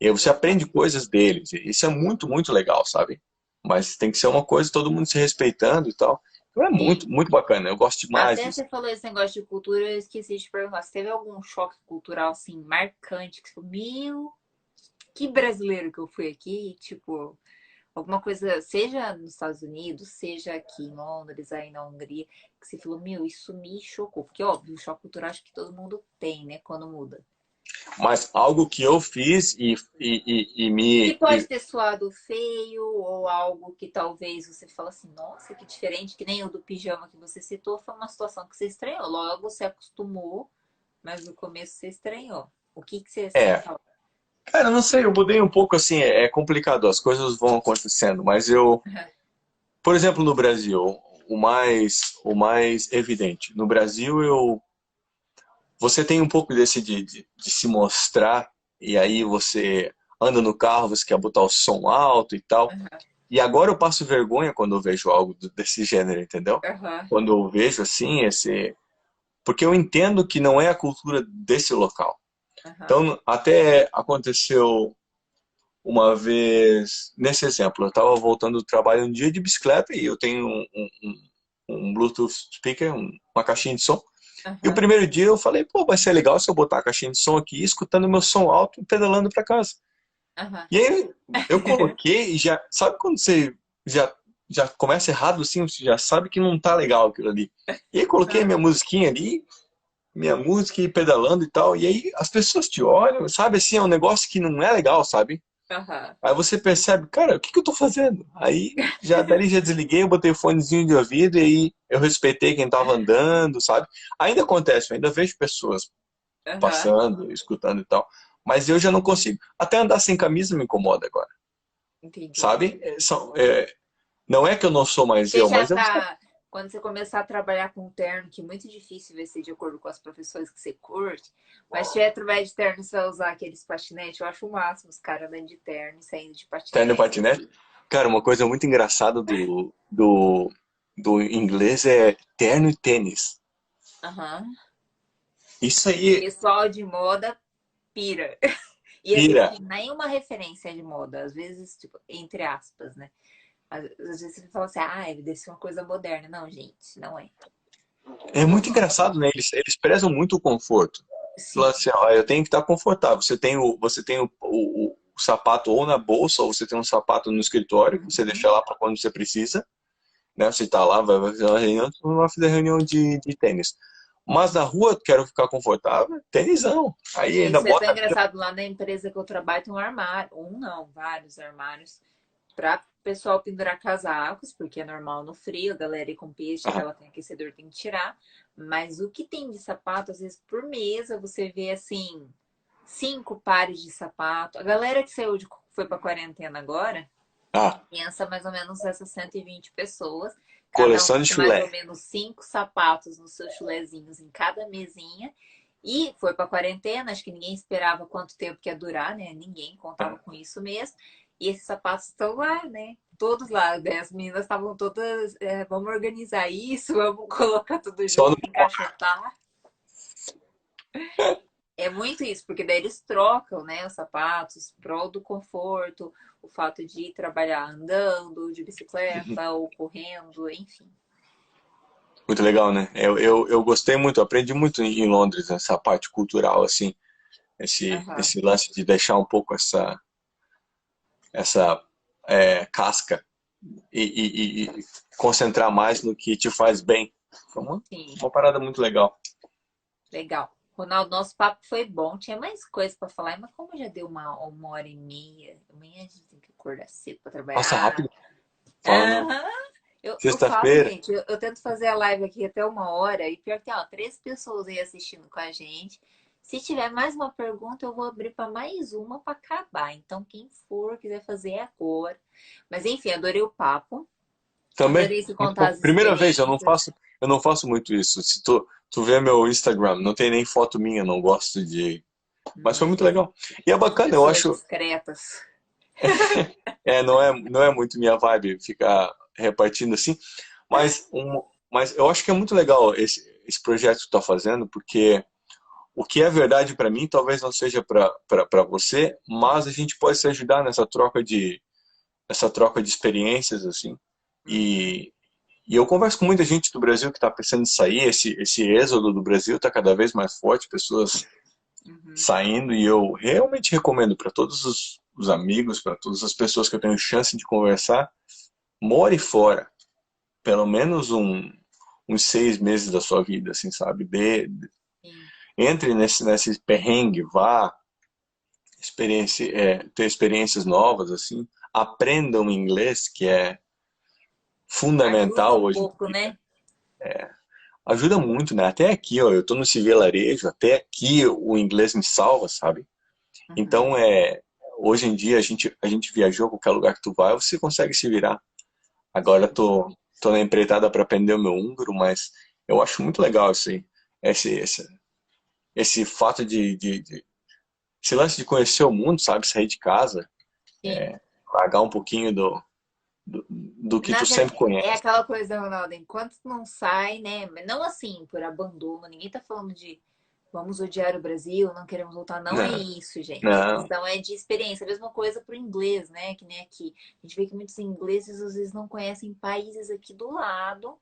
E aí você aprende Exato. coisas deles. Isso é muito legal, sabe? Mas tem que ser uma coisa, todo mundo se respeitando e tal. Então é Sim. muito bacana. Eu gosto demais Até disso. você falou esse negócio de cultura, eu esqueci de perguntar. Você teve algum choque cultural assim marcante que você falou, meu, que brasileiro que eu fui aqui? Tipo, alguma coisa, seja nos Estados Unidos, seja aqui em Londres, aí na Hungria, que você falou, meu, isso me chocou. Porque, óbvio, o choque cultural acho que todo mundo tem, né, quando muda. Mas algo que eu fiz e Que me. pode ter soado feio, ou algo que talvez você fala assim, nossa, que diferente, que nem o do pijama que você citou, foi uma situação que você estranhou. Logo você acostumou, mas no começo você estranhou. O que que você assim É. fala? Cara, eu não sei, eu mudei um pouco assim, é complicado, as coisas vão acontecendo, mas eu. Por exemplo, no Brasil, o mais evidente. No Brasil, você tem um pouco desse de se mostrar, e aí você anda no carro, você quer botar o som alto e tal. E agora eu passo vergonha quando eu vejo algo desse gênero, entendeu? Aham, Quando eu vejo assim, esse. Porque eu entendo que não é a cultura desse local. aham, Então, até aconteceu uma vez, nesse exemplo, eu estava voltando do trabalho um dia de bicicleta e eu tenho um Bluetooth speaker, uma caixinha de som. E o aham, primeiro dia eu falei, pô, vai ser legal se eu botar a caixinha de som aqui, escutando meu som alto e pedalando para casa. aham. E aí eu coloquei e já, sabe quando você já, já começa errado assim, você já sabe que não tá legal aquilo ali. E aí coloquei minha musiquinha ali, minha música e pedalando e tal, e aí as pessoas te olham, sabe assim, é um negócio que não é legal, sabe? Aham. Aí você percebe, cara, o que que eu tô fazendo? Aí já dali já desliguei, eu botei o fonezinho de ouvido e aí eu respeitei quem tava andando, sabe? Ainda acontece, eu ainda vejo pessoas Aham. passando, escutando e tal, mas eu já não consigo. Até andar sem camisa me incomoda agora, Entendi. sabe? Não é que eu não sou mais Você eu, já mas eu tá. Quando você começar a trabalhar com terno, que é muito difícil ver se de acordo com as profissões que você curte, mas se tiver trabalhar de terno, você vai usar aqueles patinetes, eu acho o máximo os caras andando de terno e saindo de tá indo patinete. patinete. Cara, uma coisa muito engraçada do inglês é terno e tênis. Aham. Isso aí Pessoal de moda pira. E às vezes pira. sem nenhuma referência de moda, às vezes, tipo, entre aspas, né? Às vezes você fala assim, ah, ele deve ser uma coisa moderna. Não, gente, não é. É muito engraçado, né? Eles prezam muito o conforto. Falam Sim. assim, ó, eu tenho que estar confortável. Você tem o sapato ou na bolsa, ou você tem um sapato no escritório, que você deixa lá para quando você precisa, né? Você está lá, vai fazer uma reunião, você não vai fazer reunião de tênis. Mas na rua, quero ficar confortável, tenisão. Aí ainda Isso é tão bota... engraçado. Lá na empresa que eu trabalho tem um armário. Um não, vários armários. Para o pessoal pendurar casacos, porque é normal no frio, a galera ir com peixe, Ah, ela tem aquecedor, tem que tirar. Mas o que tem de sapato, às vezes por mesa, você vê assim, 5 pares de sapato. A galera que foi para quarentena agora, ah, pensa mais ou menos essas 120 pessoas, cada um coleção de com mais chulé. ou menos 5 sapatos nos seus chulezinhos em cada mesinha. E foi para quarentena, acho que ninguém esperava quanto tempo que ia durar, né? Ninguém contava com isso mesmo. E esses sapatos estão lá, né? Todos lá, né? As meninas estavam todas, vamos organizar isso, vamos colocar tudo Só no... junto, encaixotar. É muito isso, porque daí eles trocam, né, os sapatos, prol do conforto, o fato de ir trabalhar andando, de bicicleta ou correndo, enfim. Muito legal, né? Eu gostei muito, aprendi muito em Londres, essa parte cultural, assim, Aham. esse lance de deixar um pouco essa casca e concentrar mais no que te faz bem. Foi Sim, uma parada muito legal. legal. Ronaldo, nosso papo foi bom. Tinha mais coisa para falar, mas como já deu uma hora e meia, amanhã a gente tem que acordar cedo para Passa trabalhar. rápido, falando Aham. Eu falo, sexta-feira. gente, eu tento fazer a live aqui até 1 hora e pior que, ó, 3 pessoas aí assistindo com a gente. Se tiver mais uma pergunta, eu vou abrir para mais uma para acabar. Então, quem for quiser fazer é agora. Mas enfim, adorei o papo. Também, Adorei se muito contar bom. as Primeira vez, experiências. eu não faço muito isso. Se tu vê meu Instagram, não tem nem foto minha, não gosto de. Mas foi muito legal. E é bacana, eu Pessoas acho. discretas. Não é muito minha vibe ficar repartindo assim, mas eu acho que é muito legal esse projeto que tu tá fazendo, porque o que é verdade para mim talvez não seja para você, mas a gente pode se ajudar nessa troca de experiências assim. Uhum, E, e eu converso com muita gente do Brasil que está pensando em sair, esse êxodo do Brasil está cada vez mais forte, pessoas uhum. saindo, e eu realmente recomendo para todos os amigos, para todas as pessoas que eu tenho chance de conversar, more fora, pelo menos uns 6 meses da sua vida, assim, sabe? Sim. Entre nesse perrengue, vá, ter experiências novas, assim, aprendam inglês, que é Ajuda fundamental um hoje. pouco, né? Ajuda muito, né? Até aqui, ó, eu tô no civelarejo, até aqui o inglês me salva, sabe? Uhum. Então, hoje em dia a gente viajou, qualquer lugar que tu vai, você consegue se virar. Agora Sim. tô na empreitada para aprender o meu húngaro, mas eu acho muito legal isso aí. Esse fato esse lance de conhecer o mundo, sabe? Sair de casa, Sim. largar um pouquinho do que Na tu sempre verdade, é conhece. aquela coisa, Ronaldo, enquanto não sai, né? Mas não assim, por abandono. Ninguém tá falando de vamos odiar o Brasil, não queremos voltar. Não é Não, isso, gente. A não, questão é de experiência. A mesma coisa pro inglês, né? Que nem aqui. A gente vê que muitos ingleses às vezes não conhecem países aqui do lado,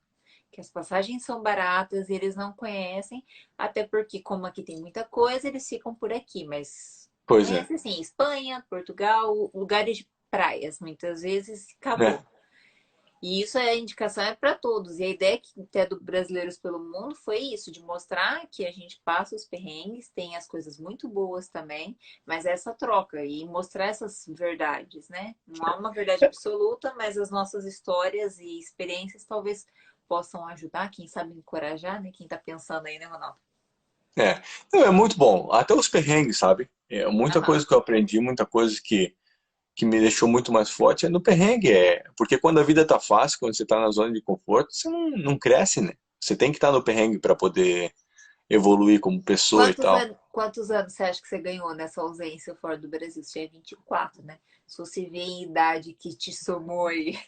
que as passagens são baratas e eles não conhecem, até porque, como aqui tem muita coisa, eles ficam por aqui, mas pois é, conhece assim, Espanha, Portugal, lugares de praias, muitas vezes né? acabou. E isso é a indicação é para todos. E a ideia que até do Brasileiros pelo Mundo foi isso, de mostrar que a gente passa os perrengues, tem as coisas muito boas também, mas essa troca e mostrar essas verdades, né? Não há uma verdade absoluta, mas as nossas histórias e experiências talvez possam ajudar, quem sabe encorajar, né? Quem tá pensando aí, né, Ronaldo? É, não, é muito bom. Até os perrengues, sabe? Muita Aham, coisa que eu aprendi, muita coisa que me deixou muito mais forte é no perrengue. Porque quando a vida tá fácil, quando você tá na zona de conforto, você não cresce, né? Você tem que estar no perrengue para poder evoluir como pessoa e tal. Quantos anos você acha que você ganhou nessa ausência fora do Brasil? Você tinha 24, né? Se você vê em idade que te somou aí.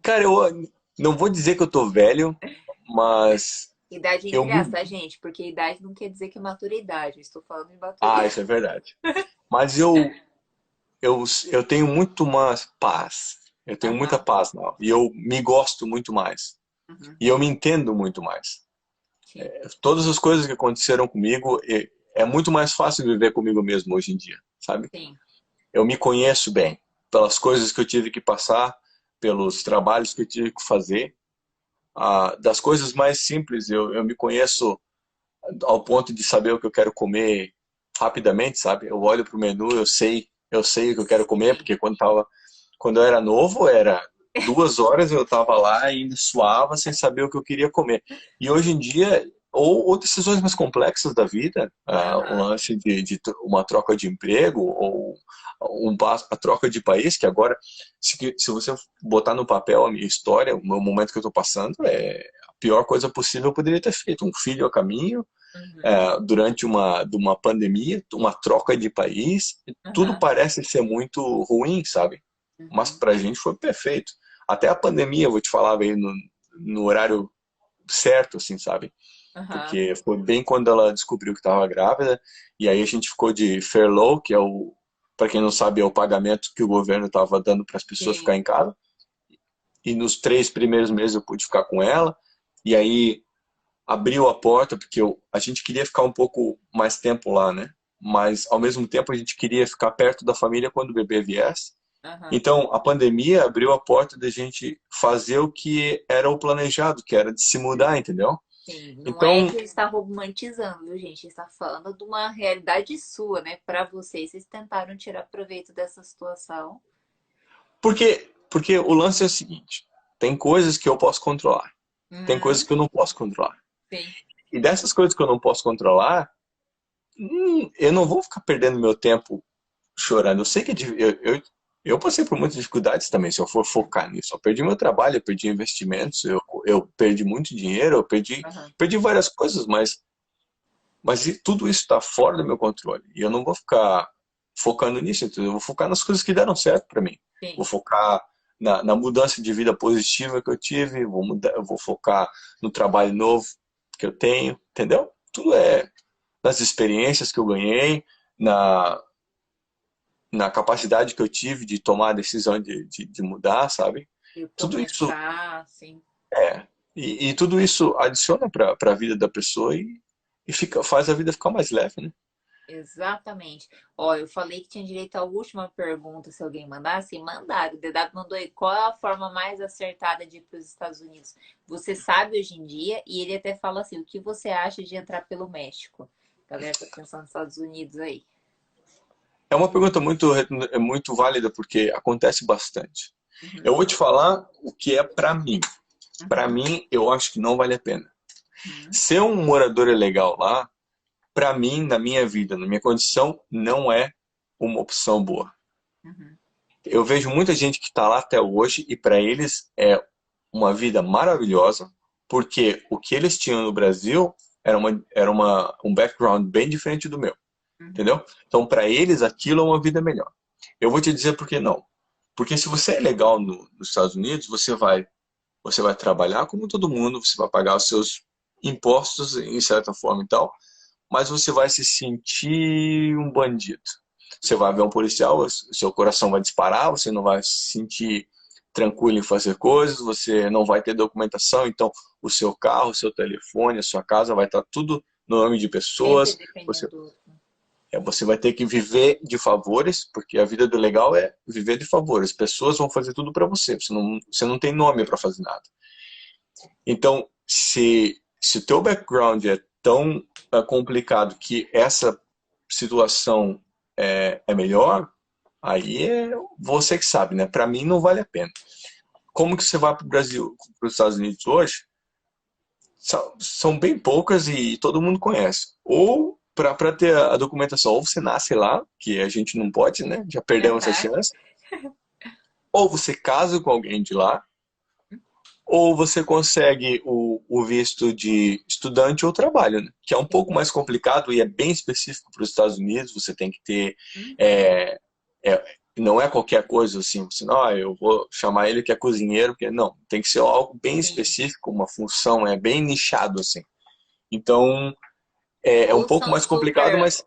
Cara, eu não vou dizer que eu tô velho, mas Idade eu entre me. aspas, tá, gente? Porque idade não quer dizer que é maturidade. Eu estou falando de Ah, maturidade. isso é verdade. Mas eu tenho muito mais paz. Eu tenho muita Aham. paz, não. E eu me gosto muito mais. Uhum. E eu me entendo muito mais. Sim. Todas as coisas que aconteceram comigo, é muito mais fácil viver comigo mesmo hoje em dia, sabe? Sim. Eu me conheço bem, pelas coisas que eu tive que passar, pelos trabalhos que eu tive que fazer, das coisas mais simples, eu me conheço ao ponto de saber o que eu quero comer rapidamente, sabe? Eu olho pro menu, eu sei o que eu quero comer, Sim. porque quando eu era novo, era 2 horas eu tava lá e ainda suava sem saber o que eu queria comer. E hoje em dia, ou decisões mais complexas da vida, o Aham. lance de uma troca de emprego, ou a troca de país, que agora, se você botar no papel a minha história, o meu momento que eu tô passando, é a pior coisa possível eu poderia ter feito. Um filho a caminho, Uhum. durante uma pandemia, uma troca de país, tudo Aham. parece ser muito ruim, sabe? Mas Uhum. pra gente foi perfeito. Até a pandemia, eu vou te falar, veio no horário certo, assim, sabe? Aham. Porque foi bem quando ela descobriu que estava grávida, e aí a gente ficou de furlough, que é para quem não sabe, é o pagamento que o governo estava dando para as pessoas Sim. ficar em casa. E nos 3 primeiros meses eu pude ficar com ela, e aí abriu a porta, porque a gente queria ficar um pouco mais tempo lá, né? Mas, ao mesmo tempo, a gente queria ficar perto da família quando o bebê viesse. Aham. Então, a pandemia abriu a porta da gente fazer o que era o planejado, que era de se mudar, entendeu? Sim, não é Então, que ele está romantizando, viu, gente? Ele está falando de uma realidade sua, né? Para vocês, vocês tentaram tirar proveito dessa situação. porque o lance é o seguinte, tem coisas que eu posso controlar, tem coisas Uhum. que eu não posso controlar. Sim. E dessas coisas que eu não posso controlar, eu não vou ficar perdendo meu tempo chorando. Eu sei que eu passei por muitas dificuldades também, se eu for focar nisso. Eu perdi meu trabalho, eu perdi investimentos, eu perdi muito dinheiro, Aham. perdi várias coisas, mas tudo isso está fora do meu controle. E eu não vou ficar focando nisso, entendeu? Eu vou focar nas coisas que deram certo para mim. Vou Sim. focar na mudança de vida positiva que eu tive, eu vou focar no trabalho novo que eu tenho, entendeu? Tudo é nas experiências que eu ganhei, na, na capacidade que eu tive de tomar a decisão de mudar, sabe? E Tudo isso começar, sim. e tudo isso adiciona para a vida da pessoa faz a vida ficar mais leve, né? Exatamente. Ó, eu falei que tinha direito à última pergunta, se alguém mandasse, e mandaram. O DW mandou aí, qual é a forma mais acertada de ir para os Estados Unidos? Você sabe hoje em dia, e ele até fala assim, o que você acha de entrar pelo México? A galera tá pensando nos Estados Unidos aí. É uma pergunta muito válida porque acontece bastante. Eu Uhum, vou te falar o que é para mim. Para uhum, mim, eu acho que não vale a pena. uhum, Ser um morador ilegal lá, para mim, na minha vida, na minha condição, não é uma opção boa. uhum, Eu vejo muita gente que está lá até hoje e para eles é uma vida maravilhosa, porque o que eles tinham no Brasil um background bem diferente do meu, uhum. entendeu? Então, para eles, aquilo é uma vida melhor. Eu vou te dizer por que não. Porque se você é legal nos Estados Unidos, você vai trabalhar como todo mundo, você vai pagar os seus impostos em certa forma e tal, mas você vai se sentir um bandido. Você vai ver um policial, o seu coração vai disparar, você não vai se sentir tranquilo em fazer coisas, você não vai ter documentação, então o seu carro, o seu telefone, a sua casa vai estar tudo no nome de Sempre pessoas, dependendo você, do outro. você vai ter que viver de favores, porque a vida do legal é viver de favores. Pessoas vão fazer tudo para você não tem nome para fazer nada. Então, se o teu background é tão complicado que essa situação é melhor, aí é você que sabe, né? Para mim não vale a pena. Como que você vai para o Brasil, para os Estados Unidos hoje? São bem poucas e todo mundo conhece. Ou para ter a documentação, ou você nasce lá, que a gente não pode, né? Já perdemos essa Aham. chance. Ou você casa com alguém de lá, ou você consegue o visto de estudante ou trabalho, né? Que é um pouco Sim. mais complicado e é bem específico para os Estados Unidos. Você tem que ter. Uhum. É, é, não é qualquer coisa assim, você não, eu vou chamar ele que é cozinheiro, porque não, tem que ser algo bem Sim. específico, uma função, é bem nichado assim. Então, é um Ou pouco são mais complicado, super mas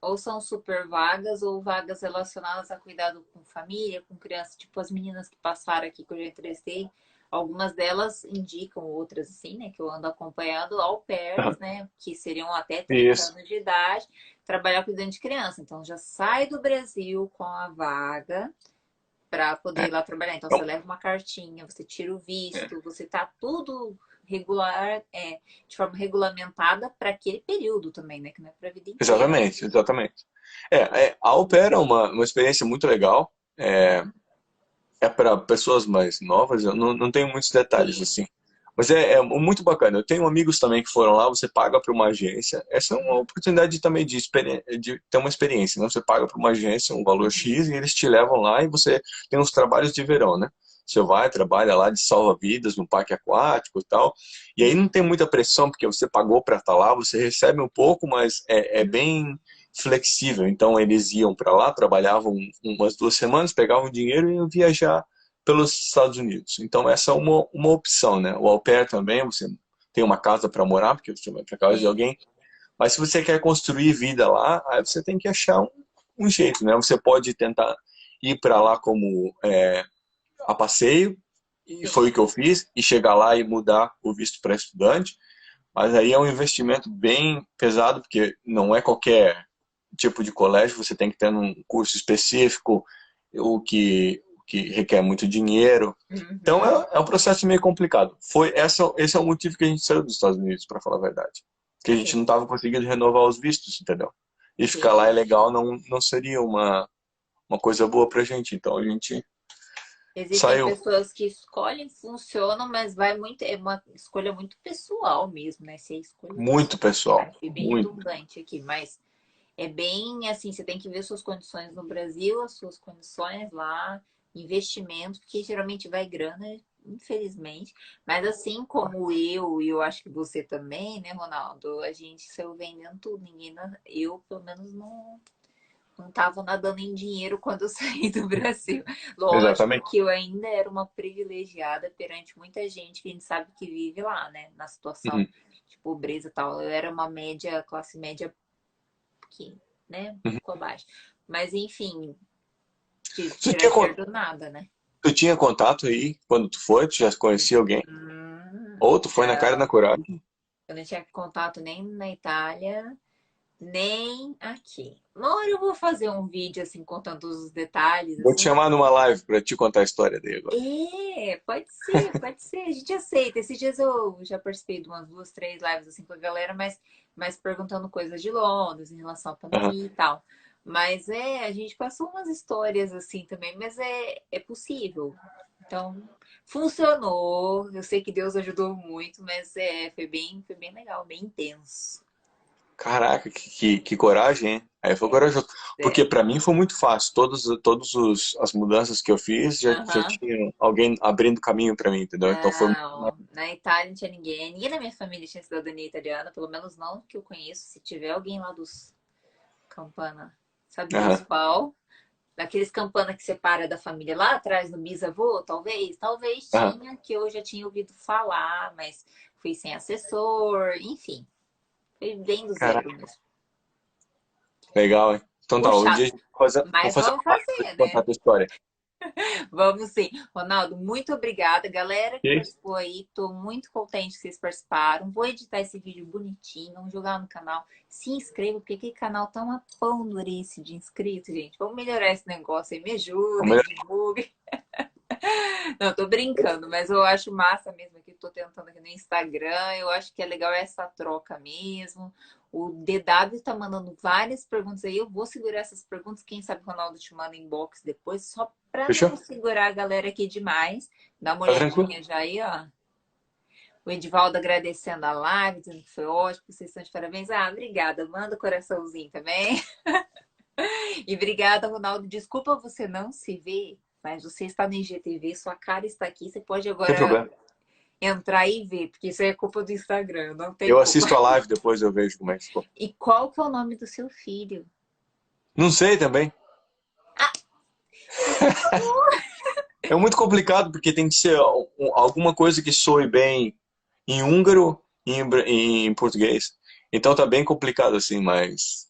Ou são super vagas, ou vagas relacionadas a cuidado com família, com criança, tipo as meninas que passaram aqui que eu já entrevistei. Algumas delas indicam, outras assim, né, que eu ando acompanhando, au pairs, né, que seriam até 30 isso. anos de idade, trabalhar cuidando de criança. Então já sai do Brasil com a vaga para poder É, ir lá trabalhar. Então é, você leva uma cartinha, você tira o é, visto, você tá tudo regular, de forma regulamentada para aquele período também, né? Que não é para a vida inteira. Exatamente, exatamente. A au pair é uma experiência muito legal. É para pessoas mais novas, eu não tenho muitos detalhes Sim. assim. Mas é muito bacana. Eu tenho amigos também que foram lá, você paga para uma agência. Essa é uma Uhum, oportunidade também de ter uma experiência, né? Você paga para uma agência um valor uhum. X e eles te levam lá e você tem uns trabalhos de verão, né? Você vai, trabalha lá de salva-vidas no parque aquático e tal. E aí não tem muita pressão, porque você pagou para estar lá, você recebe um pouco, mas é bem flexível. Então eles iam para lá, trabalhavam umas 2 semanas, pegavam dinheiro e iam viajar pelos Estados Unidos. Então essa é uma opção, né? O au pair também, você tem uma casa para morar, porque você vai para casa de Sim. alguém, mas se você quer construir vida lá, aí você tem que achar um jeito, né? Você pode tentar ir para lá como a passeio, e Sim. foi o que eu fiz, e chegar lá e mudar o visto para estudante, mas aí é um investimento bem pesado, porque não é qualquer tipo de colégio, você tem que ter um curso específico, o que requer muito dinheiro. Então Uhum. é um processo meio complicado. Esse é o motivo que a gente saiu dos Estados Unidos, para falar a verdade. Que a gente não Sim. estava conseguindo renovar os vistos, entendeu? E ficar lá é Sim. legal, não seria uma coisa boa pra gente. Então a gente Existem saiu. pessoas que escolhem, funcionam, mas vai muito, é uma escolha muito pessoal mesmo, né? Se é escolha Muito pessoal. pessoal. Ai, fui bem Muito. redundante aqui, mas é bem assim, você tem que ver suas condições no Brasil, as suas condições lá, investimento, porque geralmente vai grana, infelizmente. Mas assim como eu, e eu acho que você também, né, Ronaldo? A gente saiu vendendo tudo. Ninguém, eu pelo menos não estava nadando em dinheiro quando eu saí do Brasil. Lógico Exatamente. que eu ainda era uma privilegiada perante muita gente que a gente sabe que vive lá, né? Na situação Uhum. de pobreza e tal. Eu era uma média, classe média que, né? Um Uhum. pouco abaixo. Mas enfim, tive que Tu tirar tinha, dinheiro do nada, né? tu tinha contato aí quando tu foi? Tu já conhecia alguém? Ou tu foi na cara e na Não, coragem? eu não tinha contato nem na Itália, nem aqui. Uma hora eu vou fazer um vídeo assim contando todos os detalhes, Vou te assim. chamar numa live para te contar a história dele agora. Pode ser, pode ser. A gente aceita. Esses dias eu já participei de umas duas, três lives assim com a galera, mas perguntando coisas de Londres em relação à Aham. pandemia e tal. Mas a gente passou umas histórias assim também, mas é possível. Então, funcionou. Eu sei que Deus ajudou muito, mas foi bem legal, bem intenso. Caraca, que coragem, hein? Aí foi corajoso. Porque É. pra mim foi muito fácil. Todas as mudanças que eu fiz já Aham. tinha alguém abrindo caminho pra mim, entendeu? Então foi. Não, na Itália não tinha ninguém. Ninguém na minha família tinha cidadania italiana, pelo menos não que eu conheço. Se tiver alguém lá dos Campana, sabe Deus Aham, qual? Daqueles Campana que separa da família lá atrás, no bisavô, talvez? Talvez aham. tinha, que eu já tinha ouvido falar, mas fui sem assessor, enfim. Foi bem do zero Caraca, mesmo. legal, hein? Então tá, um Puxa, dia a gente vai vou mas fazer vamos uma live pra te fazer, contar a né? tua história. Vamos sim. Ronaldo, muito obrigada. Galera que Ok? participou aí, tô muito contente que vocês participaram. Vou editar esse vídeo bonitinho, vamos jogar no canal. Se inscreva, porque aquele canal tá uma pão durice de inscritos, gente. Vamos melhorar esse negócio aí. Me O ajudem, melhor- divulguem. Não, tô brincando, mas eu acho massa mesmo aqui. Tô tentando aqui no Instagram. Eu acho que é legal essa troca mesmo. O DW tá mandando várias perguntas aí. Eu vou segurar essas perguntas. Quem sabe o Ronaldo te manda inbox depois, só pra Fechou? não segurar a galera aqui demais. Dá uma Tá tranquilo? olhadinha já aí, ó. O Edivaldo agradecendo a live, dizendo que foi ótimo, vocês estão de parabéns. Ah, obrigada. Manda o coraçãozinho também. E obrigada, Ronaldo. Desculpa você não se ver, mas você está no IGTV, sua cara está aqui. Você pode Sem agora problema. entrar e ver, porque isso é culpa do Instagram, não tem Eu culpa. assisto a live, depois eu vejo como é que ficou. E qual que é o nome do seu filho? Não sei também. Você não falou. É muito complicado porque tem que ser alguma coisa que soe bem em húngaro e em português. Então tá bem complicado assim, mas.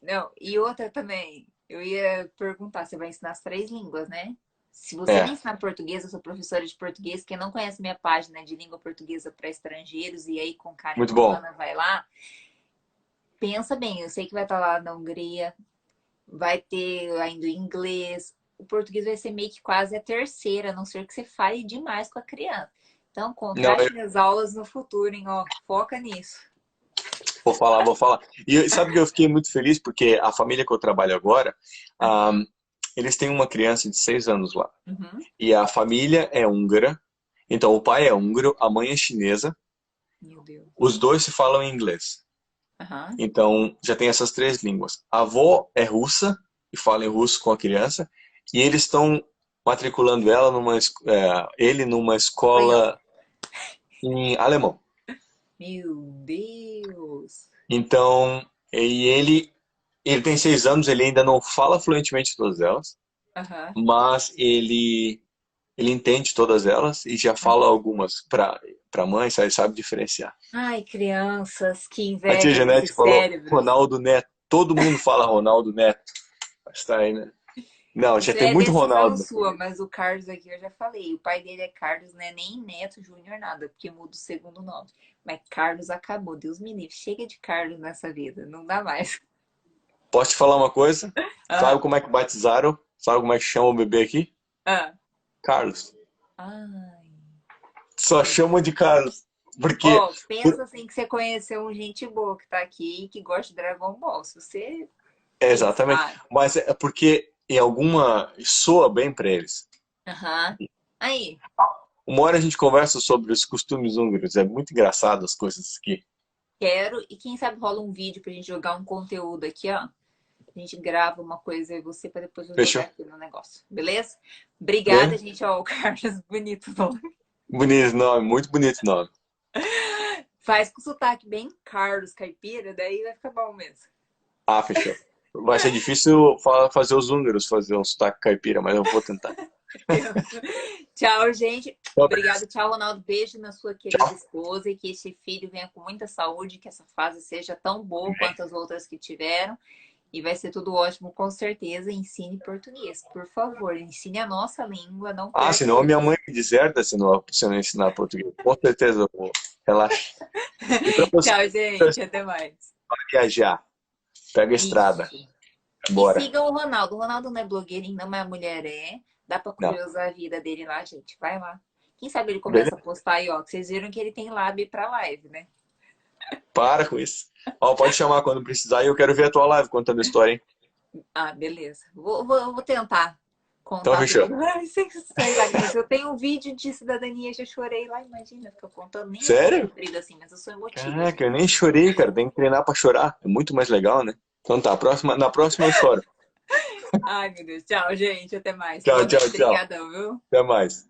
Não, e outra também. Eu ia perguntar, você vai ensinar as três línguas, né? Se você vai É, ensinar português, eu sou professora de português. Quem não conhece minha página de língua portuguesa para estrangeiros, e aí com Karen muito bom. Romana, vai lá. Pensa bem, eu sei que vai estar lá na Hungria, vai ter ainda o inglês. O português vai ser meio que quase a terceira, a não ser que você fale demais com a criança. Então, Não, contrate minhas aulas no futuro, hein? Ó, foca nisso. vou falar, vou falar. E sabe que eu fiquei muito feliz porque a família que eu trabalho agora, ah, eles têm uma criança de 6 anos lá. Uhum. E a família é húngara. Então, o pai é húngaro, a mãe é chinesa. Meu Deus. Os dois se falam em inglês. Aham. Então, já tem essas três línguas. A avó é russa e fala em russo com a criança. E eles estão matriculando ele numa Espanhol. escola em alemão. Meu Deus. Então, ele tem 6 anos, ele ainda não fala fluentemente todas elas, Aham. mas ele entende todas elas e já fala algumas para mãe, sabe diferenciar. Ai, crianças, que A tia inveja Janete desses falou cérebros. Ronaldo Neto. Todo mundo fala Ronaldo Neto. Mas tá aí, né? Não, já Isso tem é muito decisão Ronaldo na sua, família. mas o Carlos aqui eu já falei. O pai dele é Carlos, não é nem Neto Júnior nada, porque muda o segundo nome. Mas Carlos acabou, Deus me livre. Chega de Carlos nessa vida, não dá mais. Posso te falar uma coisa? Sabe Ah, como é que batizaram? Sabe como é que chama o bebê aqui? ah. Carlos. Ai. Só chama de Carlos. Porque, Ó, pensa assim que você conheceu um gente boa que tá aqui e que gosta de Dragon Ball. Se você exatamente. pensar. Mas é porque em alguma soa bem para eles. Aham. Aí, Uma hora a gente conversa sobre os costumes húngaros. É muito engraçado as coisas aqui. quero. E quem sabe rola um vídeo pra gente jogar um conteúdo aqui, ó. A gente grava uma coisa e você para depois eu jogar Fechou? aqui no negócio. Beleza? Obrigada, Bem, gente. Ó, o Carlos, bonito nome. bonito nome, muito bonito nome. Faz com sotaque bem Carlos Caipira, daí vai ficar bom mesmo. Ah, fechou. Vai ser difícil fazer os húngaros fazer um sotaque caipira, mas eu vou tentar. Tchau, gente. Então, Obrigada. Tchau, Ronaldo. Beijo na sua querida tchau. esposa e que esse filho venha com muita saúde, que essa fase seja tão boa quanto as outras que tiveram. E vai ser tudo ótimo, com certeza. Ensine português, por favor. Ensine a nossa língua, não Ah, perca o senão a minha mãe português. me deserta se eu não ensinar português. Com certeza eu vou. Relaxa. E para você Tchau, gente. Até mais. viajar, pega a estrada. Isso. E Bora. sigam o Ronaldo. O Ronaldo não é blogueirinho, não, mas a mulher é. Dá pra Não. curiosar a vida dele lá, gente. Vai lá. Quem sabe ele começa a Beleza? postar aí, ó. Que vocês viram que ele tem lábio pra live, né? Para com isso. Ó, pode chamar quando precisar e eu quero ver a tua live contando a história, hein? Ah, beleza. Vou tentar Então contar fechou. tudo. Ai, sem lágrimas. Eu tenho um vídeo de cidadania, já chorei lá, imagina, fica contando. Nem é tão Sério? comprido assim, mas eu sou emotiva, Caraca, gente. eu nem chorei, cara. Tem que treinar pra chorar. É muito mais legal, né? Então tá, na próxima eu choro. Ai, meu Deus. Tchau, gente. Até mais. Tchau, Boa tchau, noite. tchau. Obrigadão, viu? Até mais.